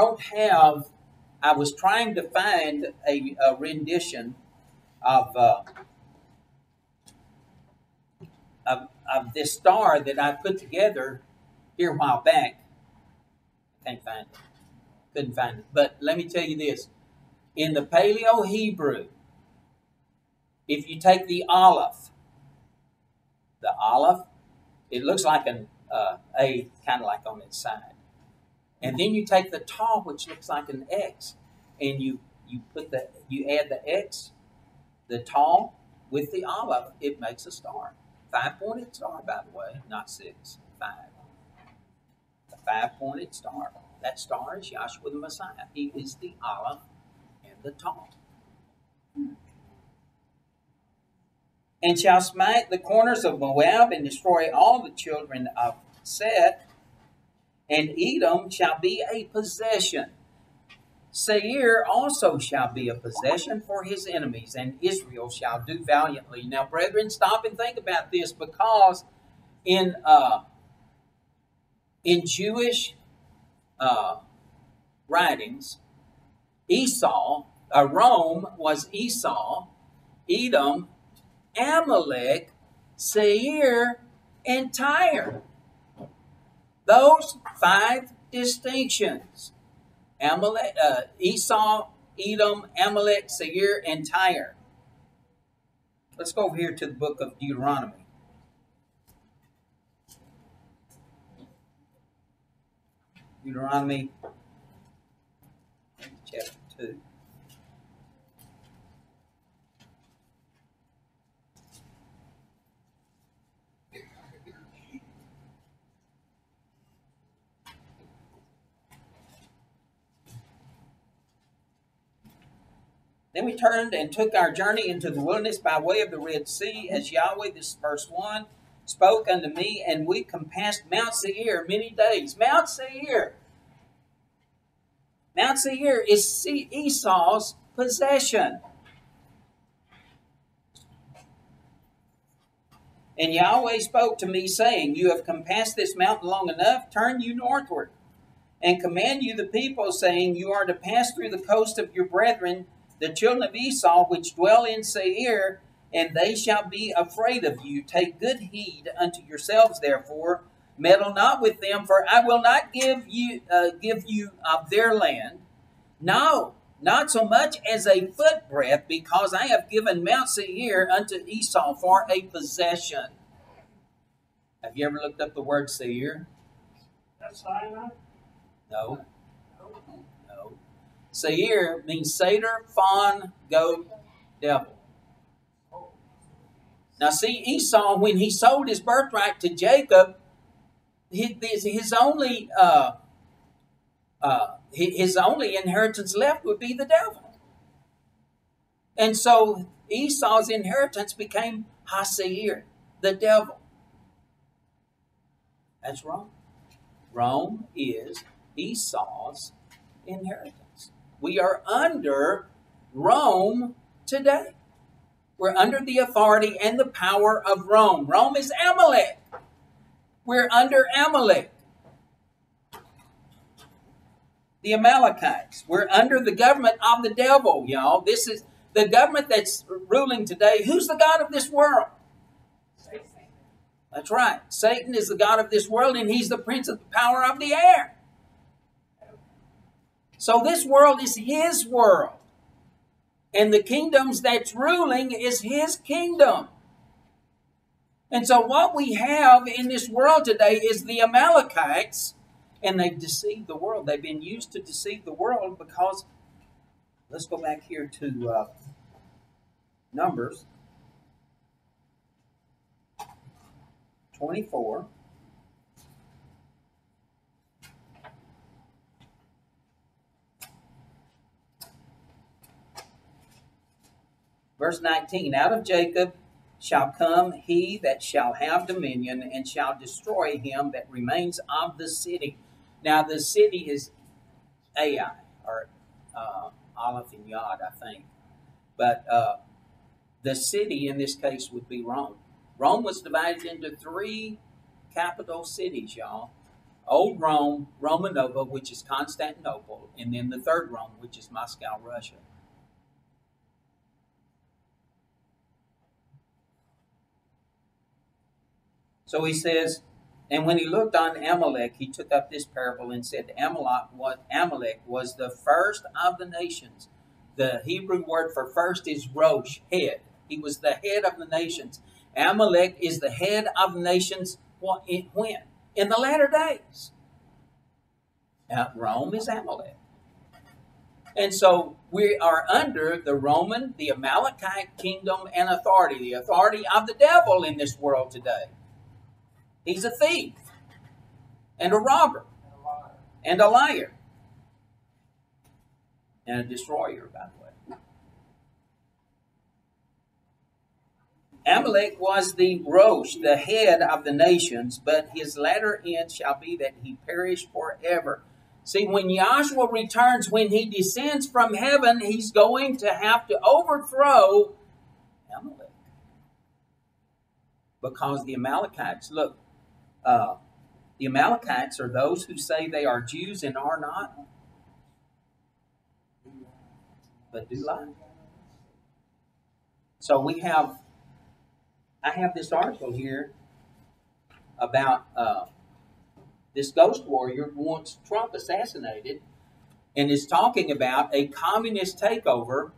was trying to find a rendition of this star that I put together here a while back. Can't find it. Couldn't find it. But let me tell you this. In the Paleo Hebrew, if you take the aleph, it looks like an A, kind of like on its side. And then you take the taw, which looks like an X, and you add the X, the taw, with the aleph, it makes a star. 5-pointed star, by the way, not 6, 5. The 5-pointed star. That star is Yahshua the Messiah. He is the aleph and the taw. And shall smite the corners of Moab and destroy all the children of Seth, and Edom shall be a possession. Seir also shall be a possession for his enemies, and Israel shall do valiantly. Now, brethren, stop and think about this, because in Jewish writings, Rome was Esau, Edom, Amalek, Seir, and Tyre. Those 5 distinctions: Amalek, Esau, Edom, Amalek, Seir, and Tyre. Let's go over here to the book of Deuteronomy. Deuteronomy chapter 2. Then we turned and took our journey into the wilderness by way of the Red Sea, as Yahweh, this verse 1, spoke unto me, and we compassed Mount Seir many days. Mount Seir. Mount Seir is Esau's possession. And Yahweh spoke to me, saying, You have compassed this mountain long enough, turn you northward, and command you the people, saying, You are to pass through the coast of your brethren, the children of Esau, which dwell in Seir, and they shall be afraid of you. Take good heed unto yourselves, therefore, meddle not with them, for I will not give you of their land, no, not so much as a footbreadth, because I have given Mount Seir unto Esau for a possession. Have you ever looked up the word Seir? That's Sinai? No. Seir means satyr, fawn, goat, devil. Now see, Esau, when he sold his birthright to Jacob, his only inheritance left would be the devil. And so Esau's inheritance became Ha-Seir, the devil. That's wrong. Rome is Esau's inheritance. We are under Rome today. We're under the authority and the power of Rome. Rome is Amalek. We're under Amalek. The Amalekites. We're under the government of the devil, y'all. This is the government that's ruling today. Who's the God of this world? That's right. Satan is the god of this world, and he's the prince of the power of the air. So this world is his world. And the kingdoms that's ruling is his kingdom. And so what we have in this world today is the Amalekites, and they've deceived the world. They've been used to deceive the world because, let's go back here to Numbers 24. Verse 19, out of Jacob shall come he that shall have dominion, and shall destroy him that remains of the city. Now the city is Ai, or Aleph and Yod, I think. But the city in this case would be Rome. Rome was divided into 3 capital cities, y'all. Old Rome, Roma Nova, which is Constantinople, and then the third Rome, which is Moscow, Russia. So he says, and when he looked on Amalek, he took up this parable and said, Amalek was the first of the nations. The Hebrew word for first is Rosh, head. He was the head of the nations. Amalek is the head of the nations when? In the latter days. Now, Rome is Amalek. And so we are under the Roman, the Amalekite kingdom and authority, the authority of the devil in this world today. He's a thief and a robber and a liar and a destroyer, by the way. Amalek was the Rosh, the head of the nations, but his latter end shall be that he perish forever. See, when Yahshua returns, when he descends from heaven, he's going to have to overthrow Amalek. Because the Amalekites, look, the Amalekites are those who say they are Jews and are not, but do lie. So I have this article here about this ghost warrior who wants Trump assassinated, and is talking about a communist takeover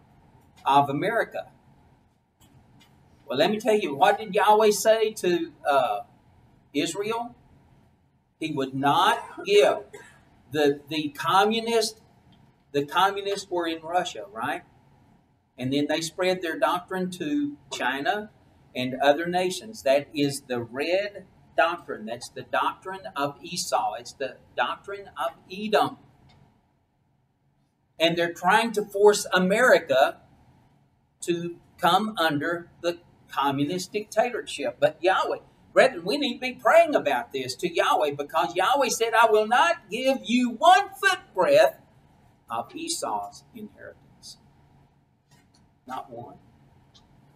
of America. Well, let me tell you, what did Yahweh say to Israel? He would not give the communists were in Russia, right? And then they spread their doctrine to China and other nations. That is the red doctrine. That's the doctrine of Esau. It's the doctrine of Edom. And they're trying to force America to come under the communist dictatorship. But Yahweh, brethren, we need to be praying about this to Yahweh, because Yahweh said, I will not give you 1 footbreadth of Esau's inheritance. Not one.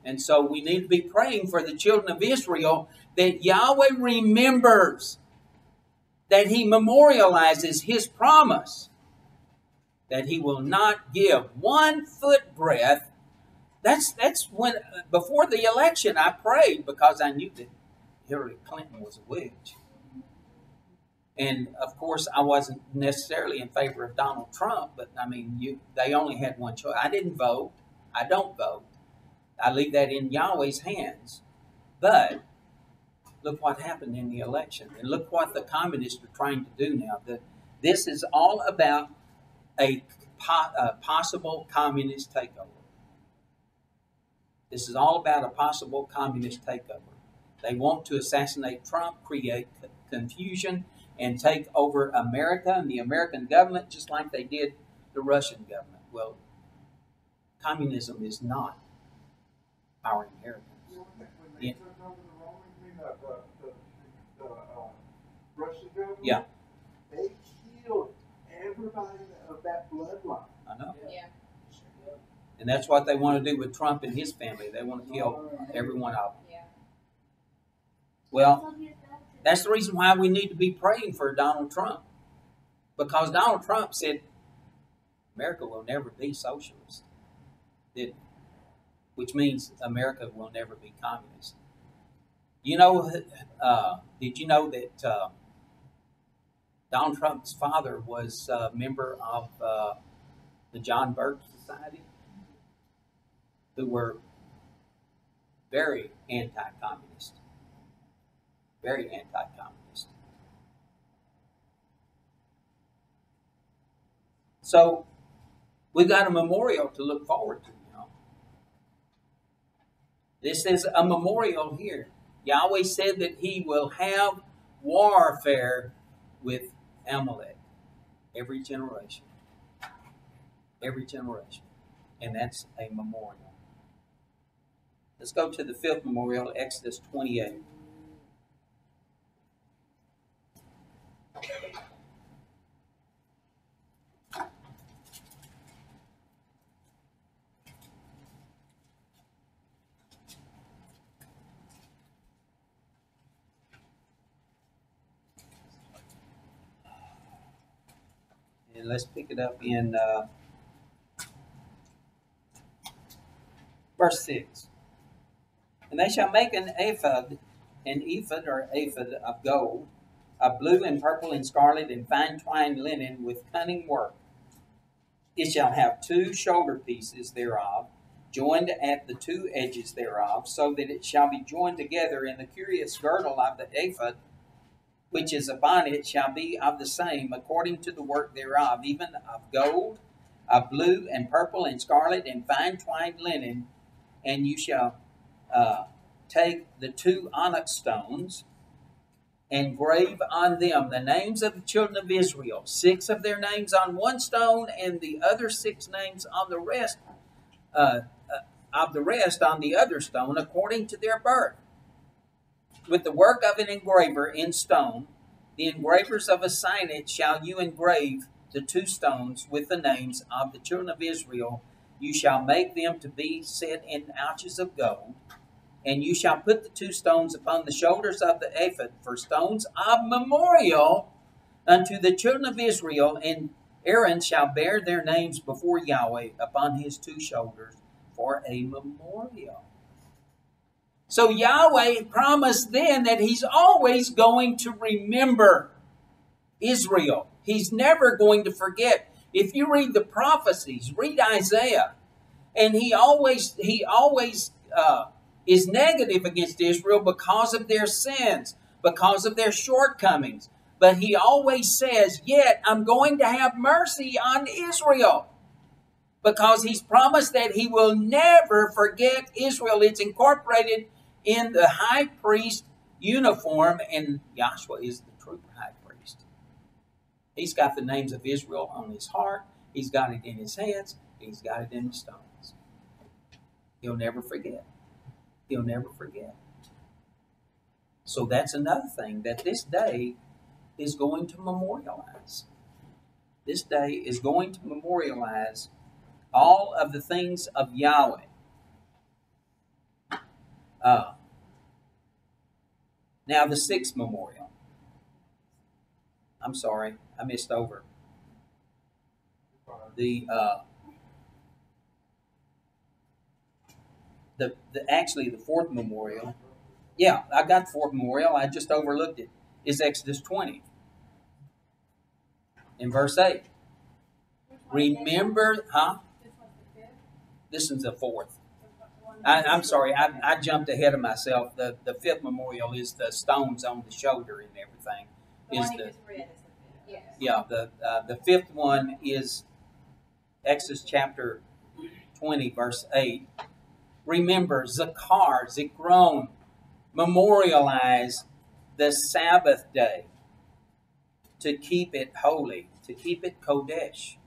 And so we need to be praying for the children of Israel that Yahweh remembers, that he memorializes his promise, that he will not give 1 footbreadth. That's when, before the election, I prayed, because I knew that Hillary Clinton was a witch. And of course, I wasn't necessarily in favor of Donald Trump, but I mean, they only had one choice. I didn't vote. I don't vote. I leave that in Yahweh's hands. But look what happened in the election. And look what the communists are trying to do now. This is all about a possible communist takeover. This is all about a possible communist takeover. They want to assassinate Trump, create confusion, and take over America and the American government, just like they did the Russian government. Well, communism is not our inheritance. When they took over the Russian government, Yeah. they killed everybody of that bloodline. I know. Yeah. And that's what they want to do with Trump and his family. They want to kill every one of them. Yeah. Well, that's the reason why we need to be praying for Donald Trump. Because Donald Trump said America will never be socialist. Which means America will never be communist. You know, did you know that Donald Trump's father was a member of the John Birch Society, who were very anti-communist, very anti-communist. So we've got a memorial to look forward to. This is a memorial here. Yahweh said that he will have warfare with Amalek every generation. Every generation. And that's a memorial. Let's go to the fifth memorial, Exodus 28. And let's pick it up in verse 6. And they shall make an ephod or ephod of gold, of blue and purple and scarlet and fine twined linen with cunning work. It shall have 2 shoulder pieces thereof, joined at the 2 edges thereof, so that it shall be joined together, and the curious girdle of the ephod, which is upon it, shall be of the same, according to the work thereof, even of gold, of blue and purple and scarlet and fine twined linen. And you shall take the 2 onyx stones and grave on them the names of the children of Israel, 6 of their names on one stone, and the other 6 names on the rest of the rest on the other stone, according to their birth. With the work of an engraver in stone, the engravers of a signet shall you engrave the 2 stones with the names of the children of Israel. You shall make them to be set in ouches of gold, and you shall put the 2 stones upon the shoulders of the ephod for stones of memorial unto the children of Israel, and Aaron shall bear their names before Yahweh upon his 2 shoulders for a memorial. So Yahweh promised then that he's always going to remember Israel. He's never going to forget. If you read the prophecies, read Isaiah, and he always is negative against Israel because of their sins, because of their shortcomings. But he always says, yet I'm going to have mercy on Israel, because he's promised that he will never forget Israel. It's incorporated in the high priest uniform, and Joshua is the true high priest. He's got the names of Israel on his heart. He's got it in his hands. He's got it in the stones. He'll never forget. He'll never forget. So that's another thing that this day is going to memorialize. This day is going to memorialize all of the things of Yahweh. Now the 6th memorial. I'm sorry, I missed over. Actually the 4th memorial. Yeah, I got the 4th memorial. I just overlooked it. Is Exodus 20 in verse 8. Remember, This is the 4th. I'm sorry, I jumped ahead of myself. The 5th memorial is the stones on the shoulder and everything. The 5th one is Exodus chapter 20, verse 8. Remember, Zikron, memorialize the Sabbath day, to keep it holy, to keep it Kodesh.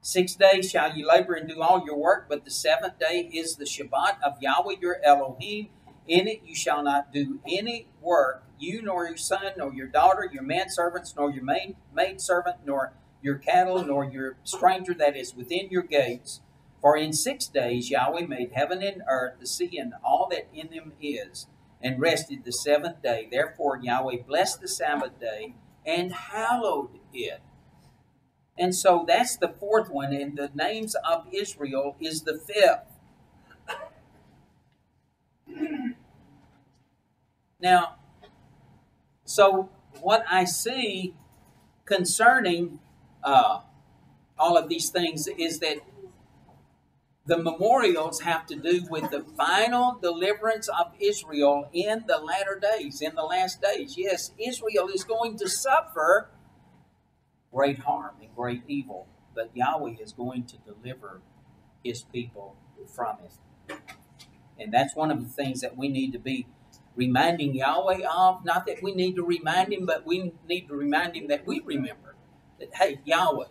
6 days shall you labor and do all your work, but the 7th day is the Shabbat of Yahweh your Elohim. In it you shall not do any work, you nor your son, nor your daughter, your manservants, nor your maidservant, nor your cattle, nor your stranger that is within your gates. For in 6 days Yahweh made heaven and earth, the sea, and all that in them is, and rested the 7th day. Therefore Yahweh blessed the Sabbath day and hallowed it. And so that's the 4th one, and the names of Israel is the 5th. Now, so what I see concerning all of these things is that the memorials have to do with the final deliverance of Israel in the latter days, in the last days. Yes, Israel is going to suffer great harm and great evil, but Yahweh is going to deliver his people from it. And that's one of the things that we need to be reminding Yahweh of. Not that we need to remind him, but we need to remind him that we remember that, hey, Yahweh,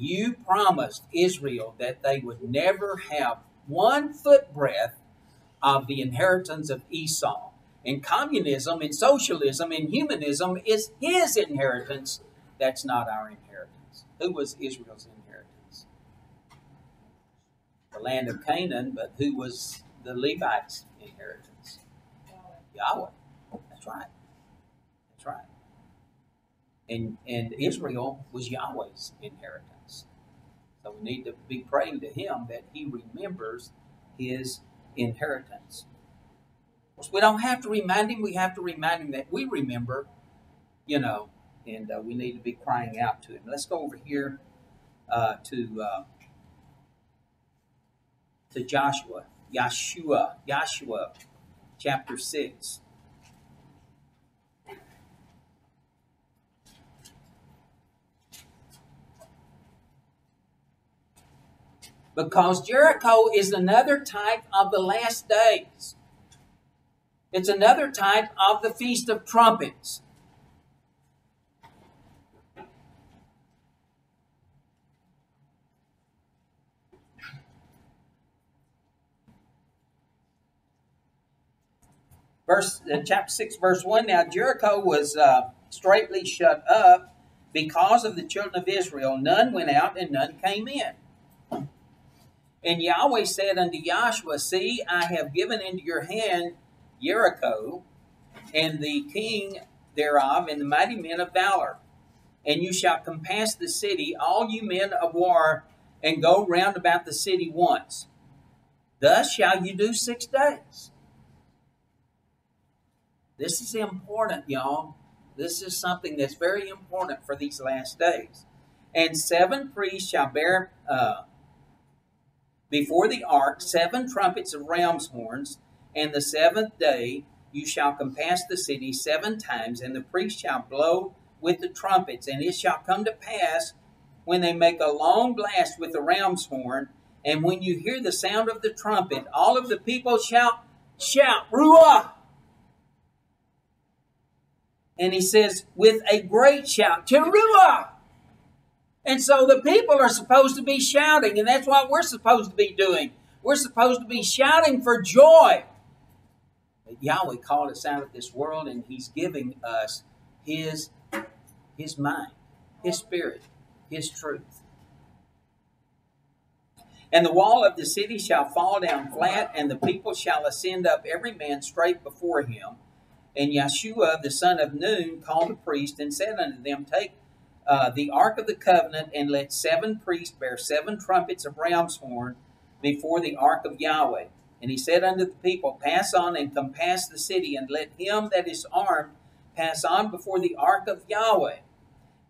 you promised Israel that they would never have 1 footbreadth of the inheritance of Esau. And communism and socialism and humanism is his inheritance. That's not our inheritance. Who was Israel's inheritance? The land of Canaan, but who was the Levites' inheritance? Yahweh. That's right. That's right. And Israel was Yahweh's inheritance. So we need to be praying to him that he remembers his inheritance. Of course, we don't have to remind him. We have to remind him that we remember, and we need to be crying out to him. Let's go over here to Joshua, chapter 6. Because Jericho is another type of the last days. It's another type of the Feast of Trumpets. Chapter 6, verse 1. Now Jericho was straitly shut up because of the children of Israel. None went out and none came in. And Yahweh said unto Joshua, See, I have given into your hand Jericho, and the king thereof, and the mighty men of valor. And you shall compass the city, all you men of war, and go round about the city once. Thus shall you do 6 days. This is important, y'all. This is something that's very important for these last days. And 7 priests shall bear before the ark 7 trumpets of ram's horns, and the 7th day you shall compass the city 7 times, and the priest shall blow with the trumpets. And it shall come to pass, when they make a long blast with the ram's horn, and when you hear the sound of the trumpet, all of the people shall shout, Ruah! And he says, with a great shout, Teruah! And so the people are supposed to be shouting, and that's what we're supposed to be doing. We're supposed to be shouting for joy. But Yahweh called us out of this world, and he's giving us his mind, his spirit, his truth. And the wall of the city shall fall down flat, and the people shall ascend up every man straight before him. And Yeshua, the son of Nun, called the priest and said unto them, Take the ark of the covenant, and let 7 priests bear 7 trumpets of ram's horn before the ark of Yahweh. And he said unto the people, Pass on and compass the city, and let him that is armed pass on before the ark of Yahweh.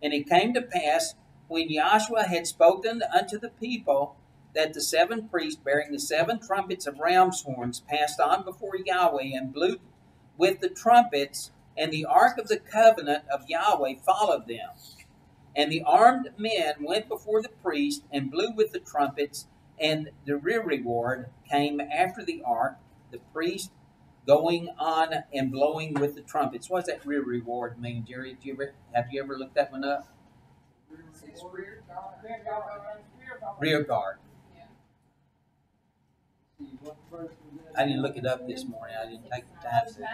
And it came to pass, when Joshua had spoken unto the people, that the 7 priests bearing the 7 trumpets of ram's horns passed on before Yahweh, and blew with the trumpets, and the ark of the covenant of Yahweh followed them. And the armed men went before the priest, and blew with the trumpets, and the rear reward came after the ark, the priest going on and blowing with the trumpets. What does that rear reward mean, Jerry? Have you ever looked that one up? Rear guard. I didn't look it up this morning. I didn't take the time to.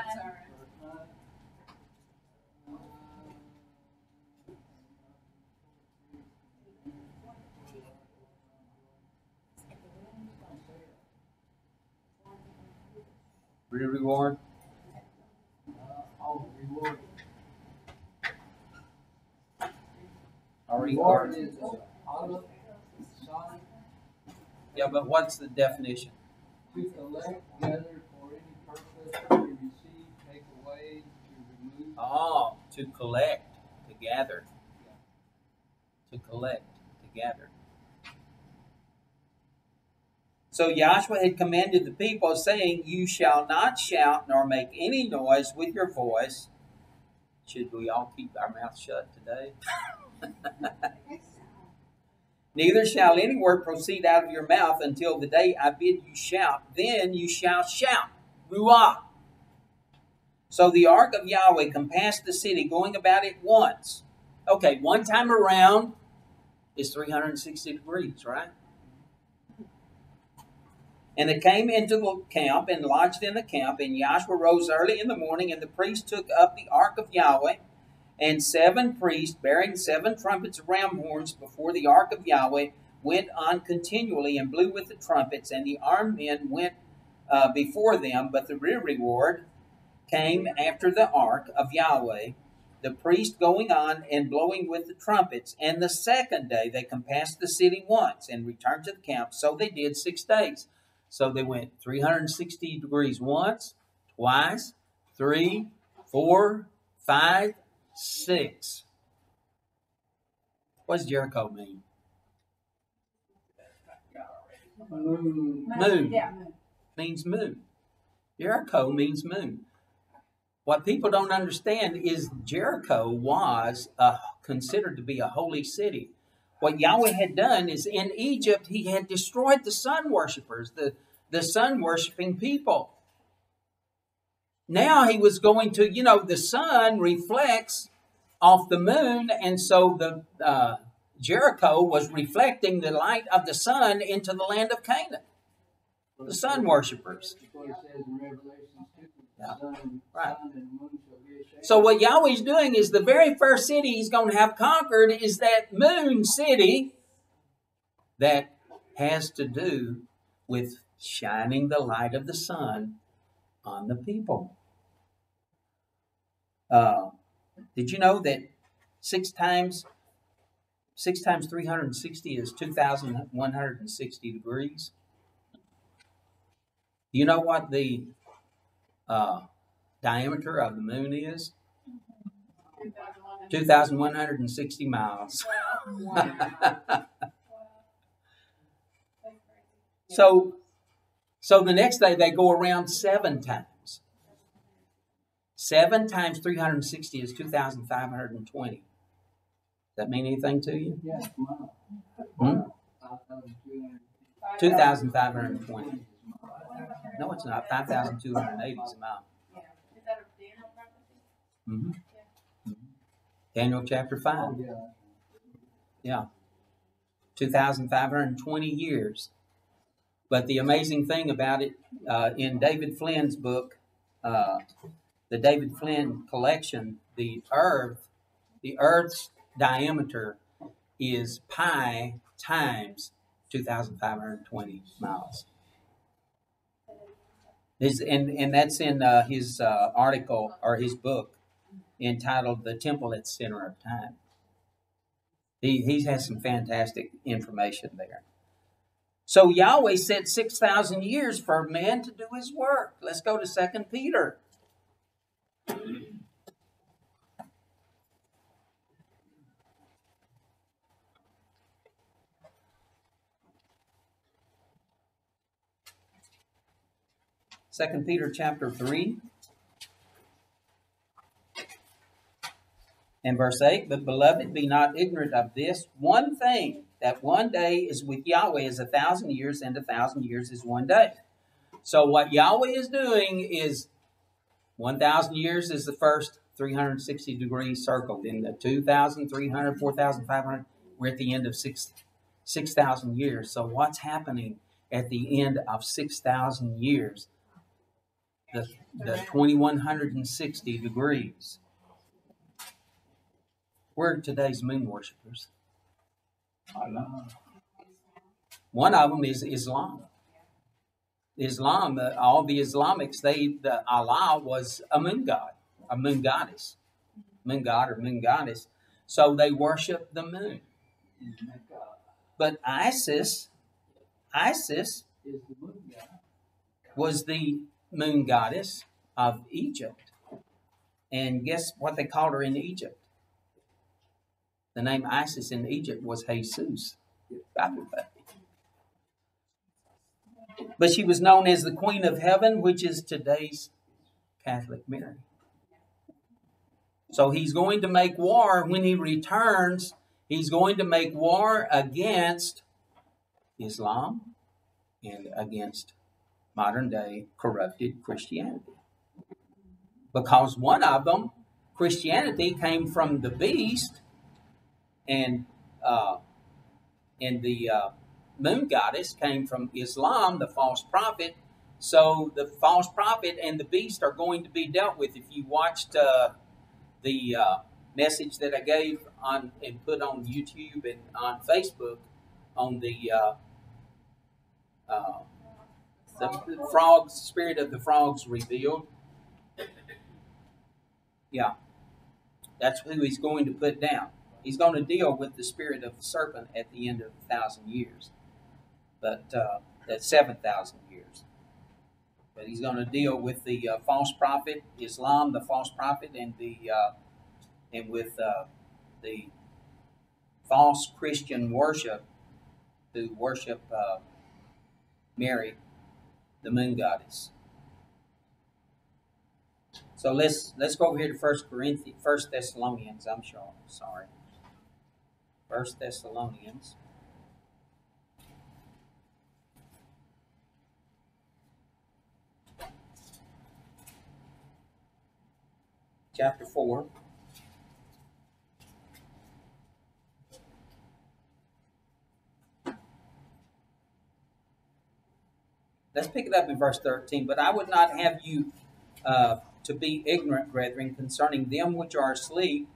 Rear reward. Reward. Reward is honor, sign, Yeah, but what's the definition? to collect, gather for any purpose, to receive, take away. Oh, to collect, to gather. To collect, to gather. So Joshua had commanded the people, saying, "You shall not shout nor make any noise with your voice." Should we all keep our mouths shut today? "Neither shall any word proceed out of your mouth until the day I bid you shout. Then you shall shout. Ruah. So the ark of Yahweh compassed the city, going about it once. Okay, one time around is 360 degrees, right? And it came into the camp and lodged in the camp. And Joshua rose early in the morning, and the priests took up the ark of Yahweh. And 7 priests, bearing 7 trumpets of ram horns before the ark of Yahweh, went on continually and blew with the trumpets. And the armed men went before them, but the rear reward came after the ark of Yahweh, the priest going on and blowing with the trumpets. And the second day they compassed the city once and returned to the camp. So they did 6 days. So they went 360 degrees once, twice, 3, 4, 5, 6. What does Jericho mean? Moon. Yeah. Means moon. Jericho means moon. What people don't understand is Jericho was considered to be a holy city. What Yahweh had done is in Egypt, he had destroyed the sun worshipers, the sun worshiping people. Now he was going to, the sun reflects off the moon, and so the Jericho was reflecting the light of the sun into the land of Canaan. The sun worshipers. Yeah. Right. So what Yahweh's doing is the very first city he's going to have conquered is that moon city that has to do with shining the light of the sun on the people. Did you know that 6 times 360 is 2,160 degrees? Do you know what the diameter of the moon is? 2,160 miles. So the next day they go around 7 times. 7 times 360 is 2,520. Does that mean anything to you? Yeah. 2,520. No, it's not. 5,280 is a mile. Mm-hmm. Daniel chapter 5. Yeah. 2,520 years. But the amazing thing about it, in David Flynn's book, the David Flynn collection, the Earth's diameter is pi times 2,520 miles. And that's in his article or his book entitled "The Temple at the Center of Time." He has some fantastic information there. So Yahweh said 6,000 years for man to do his work. Let's go to 2 Peter. Second Peter chapter 3 and verse 8. But beloved, be not ignorant of this one thing, that one day is with Yahweh is 1,000 years, and 1,000 years is one day. So what Yahweh is doing is 1,000 years is the first 360 degrees circle. Then the 2,300, 4,500, we're at the end of 6,000 years. So what's happening at the end of 6,000 years? The 2,160 degrees. We're today's moon worshippers. One of them is Islam. Islam, all the Islamics, Allah was a moon god, a moon goddess, moon god or moon goddess. So they worship the moon. But ISIS was the moon goddess of Egypt. And guess what they called her in Egypt? The name Isis in Egypt was Jesus. But she was known as the Queen of Heaven, which is today's Catholic Mary. So he's going to make war when he returns. He's going to make war against Islam and against modern day corrupted Christianity. Because one of them, Christianity, came from the beast, and the moon goddess came from Islam, the false prophet. So the false prophet and the beast are going to be dealt with. If you watched the message that I gave on and put on YouTube and on Facebook on the frogs, spirit of the frogs revealed. Yeah, that's who he's going to put down. He's going to deal with the spirit of the serpent at the end of 1,000 years, but that's 7,000 years. But he's going to deal with the false prophet, Islam, the false prophet, and with the false Christian worship who worship Mary, the moon goddess. So let's go over here to 1 Thessalonians. I'm sure. Sorry. 1 Thessalonians. Chapter 4. Let's pick it up in verse 13. But I would not have you to be ignorant, brethren, concerning them which are asleep,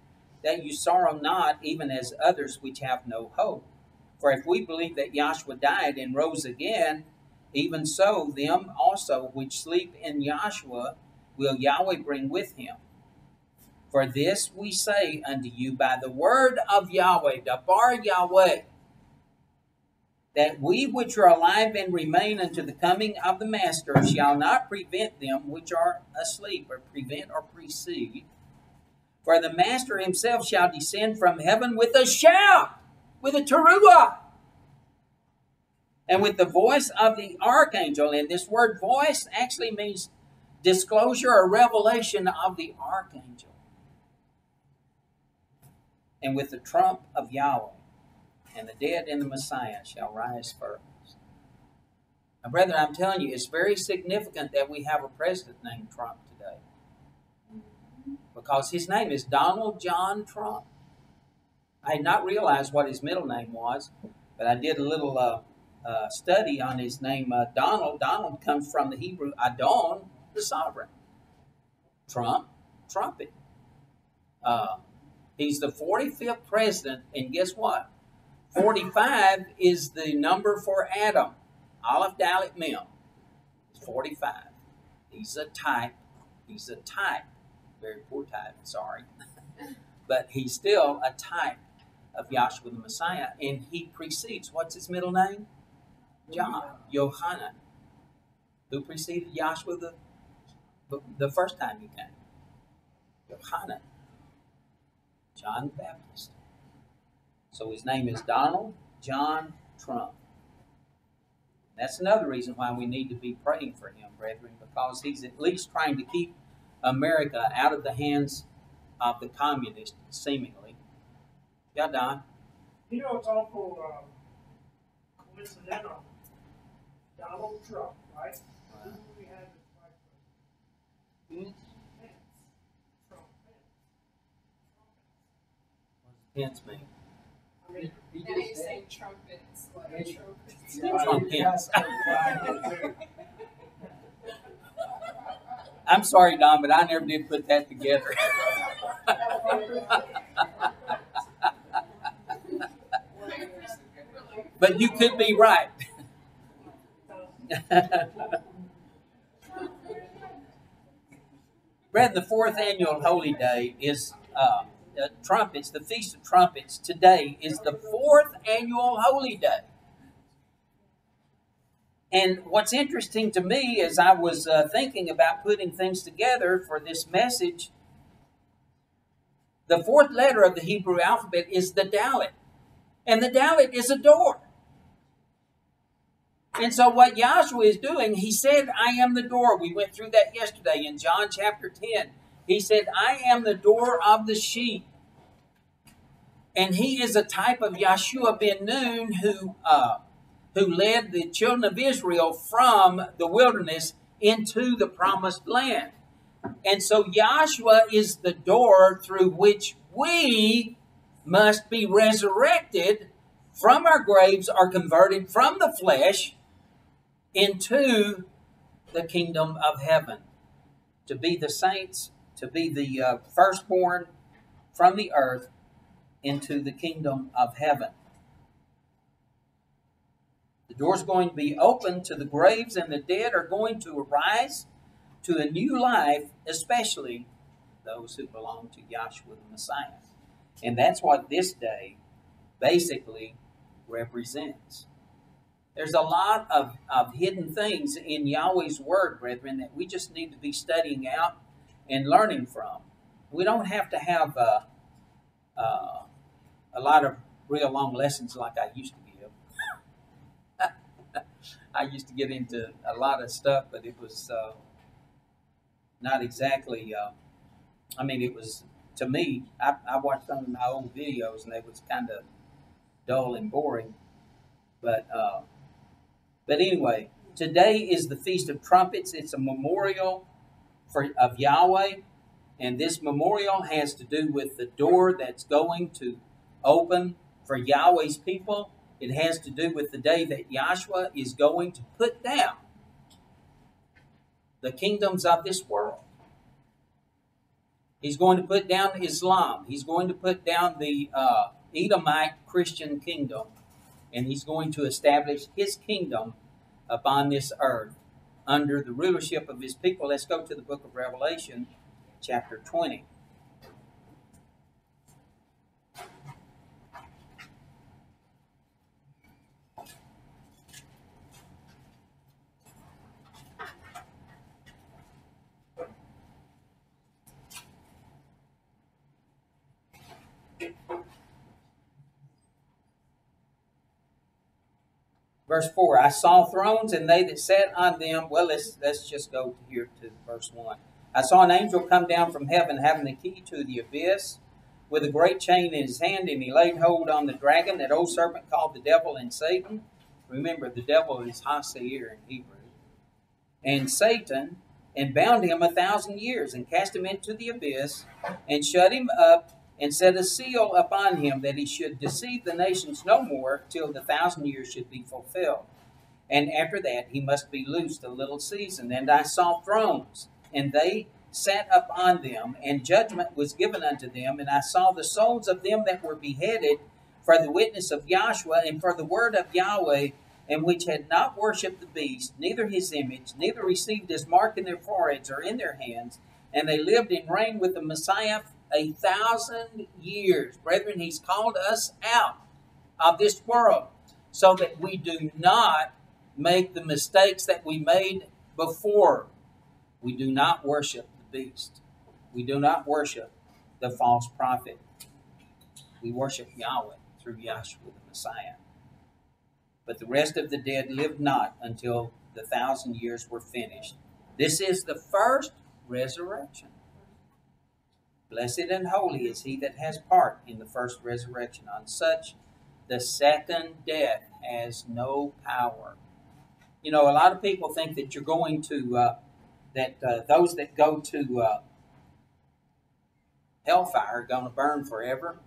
that you sorrow not, even as others which have no hope. For if we believe that Yahshua died and rose again, even so them also which sleep in Yahshua will Yahweh bring with him. For this we say unto you by the word of Yahweh, Dabar Yahweh, that we which are alive and remain unto the coming of the Master shall not prevent them which are asleep, or prevent or precede. For the Master himself shall descend from heaven with a shout, with a teruah, and with the voice of the archangel. And this word voice actually means disclosure or revelation of the archangel. And with the trump of Yahweh. And the dead in the Messiah shall rise first. Now, brethren, I'm telling you, it's very significant that we have a president named Trump today. Because his name is Donald John Trump. I had not realized what his middle name was, but I did a little study on his name, Donald. Donald comes from the Hebrew Adon, the sovereign. Trump, trumpet. He's the 45th president, and guess what? 45 is the number for Adam. Aleph, Dalet, Mem. 45. He's a type. He's a type. Very poor type, sorry. But he's still a type of Yahshua the Messiah. And he precedes, what's his middle name? John. Yohanan. Who preceded Yahshua the first time he came? Yohanan. John the Baptist. So his name is Donald John Trump. That's another reason why we need to be praying for him, brethren, because he's at least trying to keep America out of the hands of the communists, seemingly. Yeah, Don? You know, it's awful coincidental. Donald Trump, right? Who do we have as vice president? Pence. Trump Pence. What does Pence mean? I mean, Now you're saying trumpets, like trumpets. Trumpets. I'm sorry, Don, but I never did put that together. But you could be right. Brad, the fourth annual Holy Day is Trumpets, the Feast of Trumpets. Today is the fourth annual Holy Day. And what's interesting to me as I was thinking about putting things together for this message The fourth letter of the Hebrew alphabet is the Dalet. And the Dalet is a door. And so what Yahshua is doing, he said, I am the door. We went through that yesterday in John chapter 10. He said, I am the door of the sheep. And he is a type of Yeshua ben Nun who led the children of Israel from the wilderness into the promised land. And so Yahshua is the door through which we must be resurrected from our graves, are converted from the flesh into the kingdom of heaven. To be the saints, to be the firstborn from the earth into the kingdom of heaven. The door's going to be open to the graves, and the dead are going to arise to a new life, especially those who belong to Yahshua the Messiah. And that's what this day basically represents. There's a lot of hidden things in Yahweh's Word, brethren, that we just need to be studying out and learning from. We don't have to have a lot of real long lessons like I used to give. I used to get into a lot of stuff, but it was not exactly, it was, to me, I watched some of my old videos, and they was kind of dull and boring. But anyway, today is the Feast of Trumpets. It's a memorial of Yahweh, and this memorial has to do with the door that's going to open for Yahweh's people. It has to do with the day that Yahshua is going to put down the kingdoms of this world. He's going to put down Islam. He's going to put down the Edomite Christian kingdom. And he's going to establish his kingdom upon this earth under the rulership of his people. Let's go to the book of Revelation, chapter 20. Verse 4, I saw thrones, and they that sat on them. Well, let's just go here to verse 1. I saw an angel come down from heaven, having the key to the abyss, with a great chain in his hand, and he laid hold on the dragon, that old serpent called the devil and Satan. Remember, the devil is Haseir in Hebrew. And Satan, and bound him 1,000 years, and cast him into the abyss, and shut him up, and set a seal upon him, that he should deceive the nations no more, till the 1,000 years should be fulfilled. And after that he must be loosed a little season. And I saw thrones, and they sat upon them, and judgment was given unto them. And I saw the souls of them that were beheaded for the witness of Yahshua, and for the word of Yahweh, and which had not worshipped the beast, neither his image, neither received his mark in their foreheads or in their hands. And they lived and reigned with the Messiah 1,000 years. Brethren, he's called us out of this world so that we do not make the mistakes that we made before. We do not worship the beast. We do not worship the false prophet. We worship Yahweh through Yahshua the Messiah. But the rest of the dead lived not until the 1,000 years were finished. This is the first resurrection. Blessed and holy is he that has part in the first resurrection. On such, the second death has no power. You know, a lot of people think that you're going to, those that go to hellfire are going to burn forever.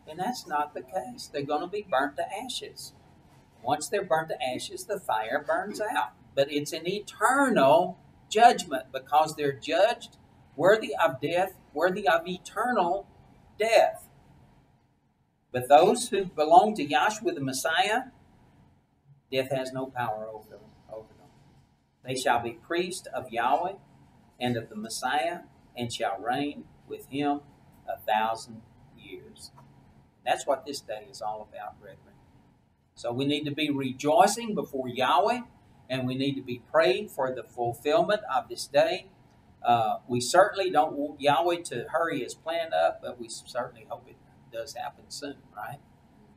And that's not the case. They're going to be burnt to ashes. Once they're burnt to ashes, the fire burns out. But it's an eternal judgment, because they're judged worthy of death, worthy of eternal death. But those who belong to Yahshua the Messiah, death has no power over them. They shall be priests of Yahweh and of the Messiah, and shall reign with him 1,000 years. That's what this day is all about, brethren. So we need to be rejoicing before Yahweh, and we need to be praying for the fulfillment of this day. We certainly don't want Yahweh to hurry his plan up, but we certainly hope it does happen soon, right?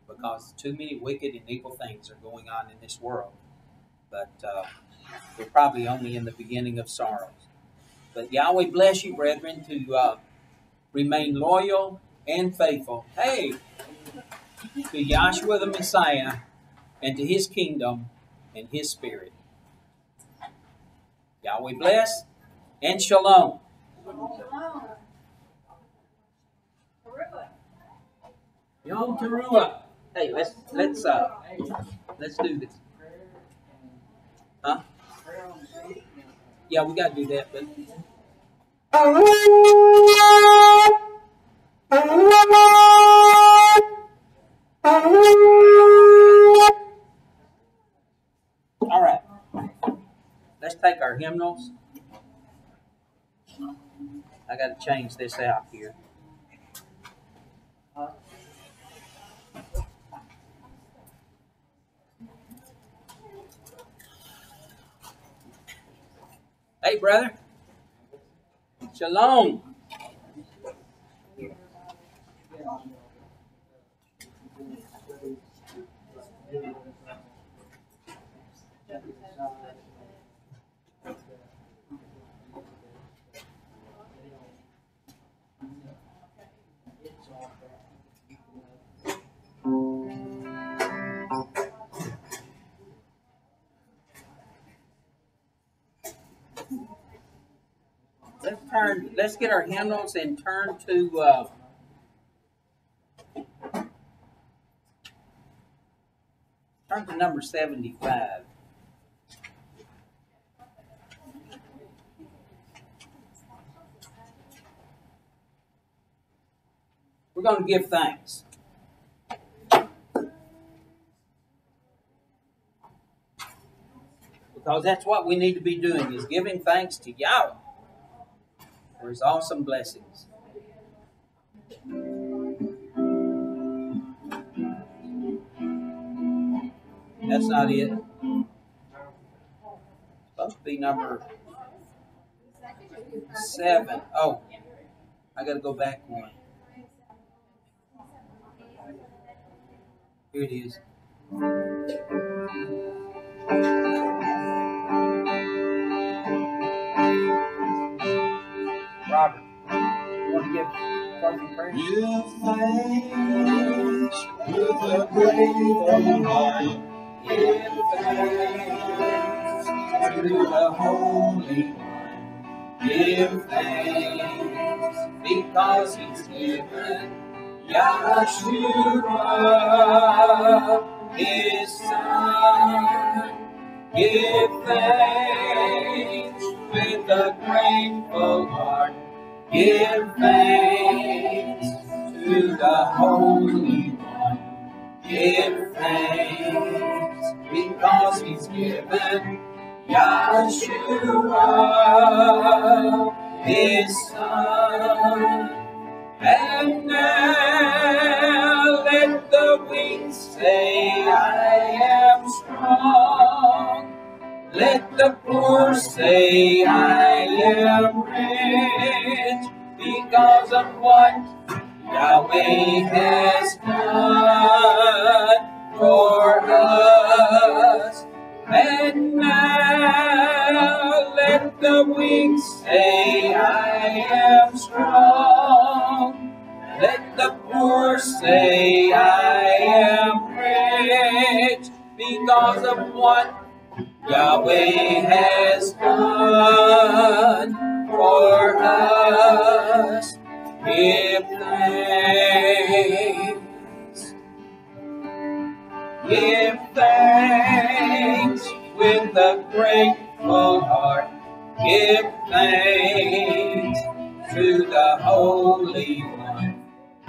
Because too many wicked and evil things are going on in this world. But we're probably only in the beginning of sorrows. But Yahweh bless you, brethren, to remain loyal and faithful. Hey, to Yahshua the Messiah and to his kingdom and his spirit. Yahweh bless and shalom. Yom Teruah. Hey, let's do this. Huh? Yeah, we gotta do that, but all right. Let's take our hymnals. I gotta change this out here. Hey, brother. Shalom. Let's get our hymnals and turn to number 75. We're going to give thanks. Because that's what we need to be doing, is giving thanks to Yahweh for his awesome blessings. That's not it. It's supposed to be number 7. Oh, I got to go back one. Here it is. Robert, you want to give closing prayer? Give thanks with a grateful heart. Give thanks to the Holy One. Give thanks because he's given Yahshua, his Son. Give thanks with a grateful heart. Give thanks to the Holy One. Give thanks because he's given Yahshua, his Son. And now let the weak say, I am strong. Let the poor say, I am rich, because of what Yahweh has done for us. And now let the weak say, I am strong. Let the poor say, I am rich, because of what Yahweh has done for us. Give thanks. Give thanks with a grateful heart. Give thanks to the Holy One.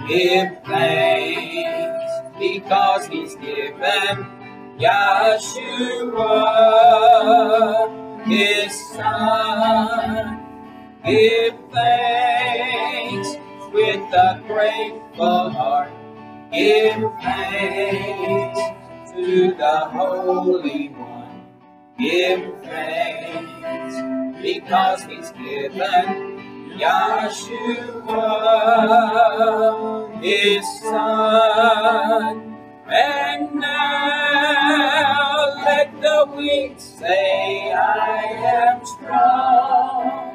Give thanks because he's given Yahshua, his Son. Give thanks with a grateful heart. Give thanks to the Holy One. Give thanks because He's given Yahshua His Son. And now let the weak say, I am strong.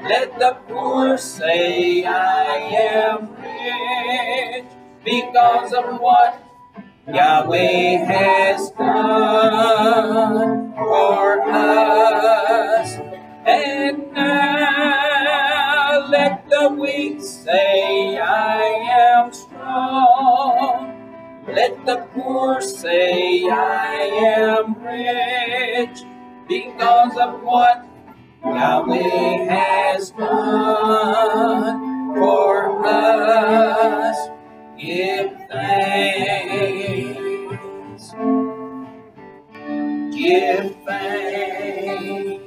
Let the poor say, I am rich, because of what Yahweh has done for us. And now let the weak say, I am strong. Let the poor say, I am rich, because of what Yahweh has done for us. Give thanks. Give thanks.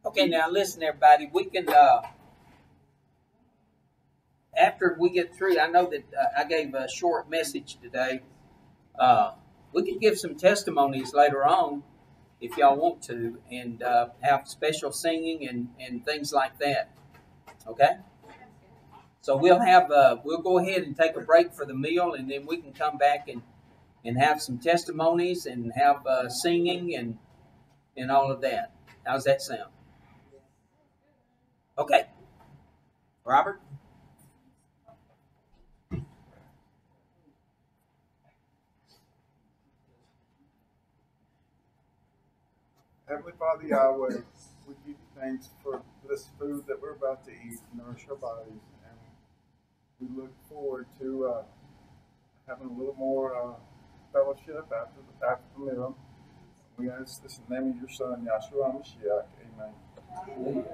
Okay, now listen, everybody. We can, after we get through, I know that I gave a short message today. We could give some testimonies later on if y'all want to, and have special singing and things like that. Okay? So we'll go ahead and take a break for the meal, and then we can come back and have some testimonies and have singing and all of that. How's that sound? Okay. Robert? Heavenly Father Yahweh, we give you thanks for this food that we're about to eat, nourish our bodies, and we look forward to having a little more fellowship after the meal. We ask this in the name of your Son, Yahshua Mashiach. Amen.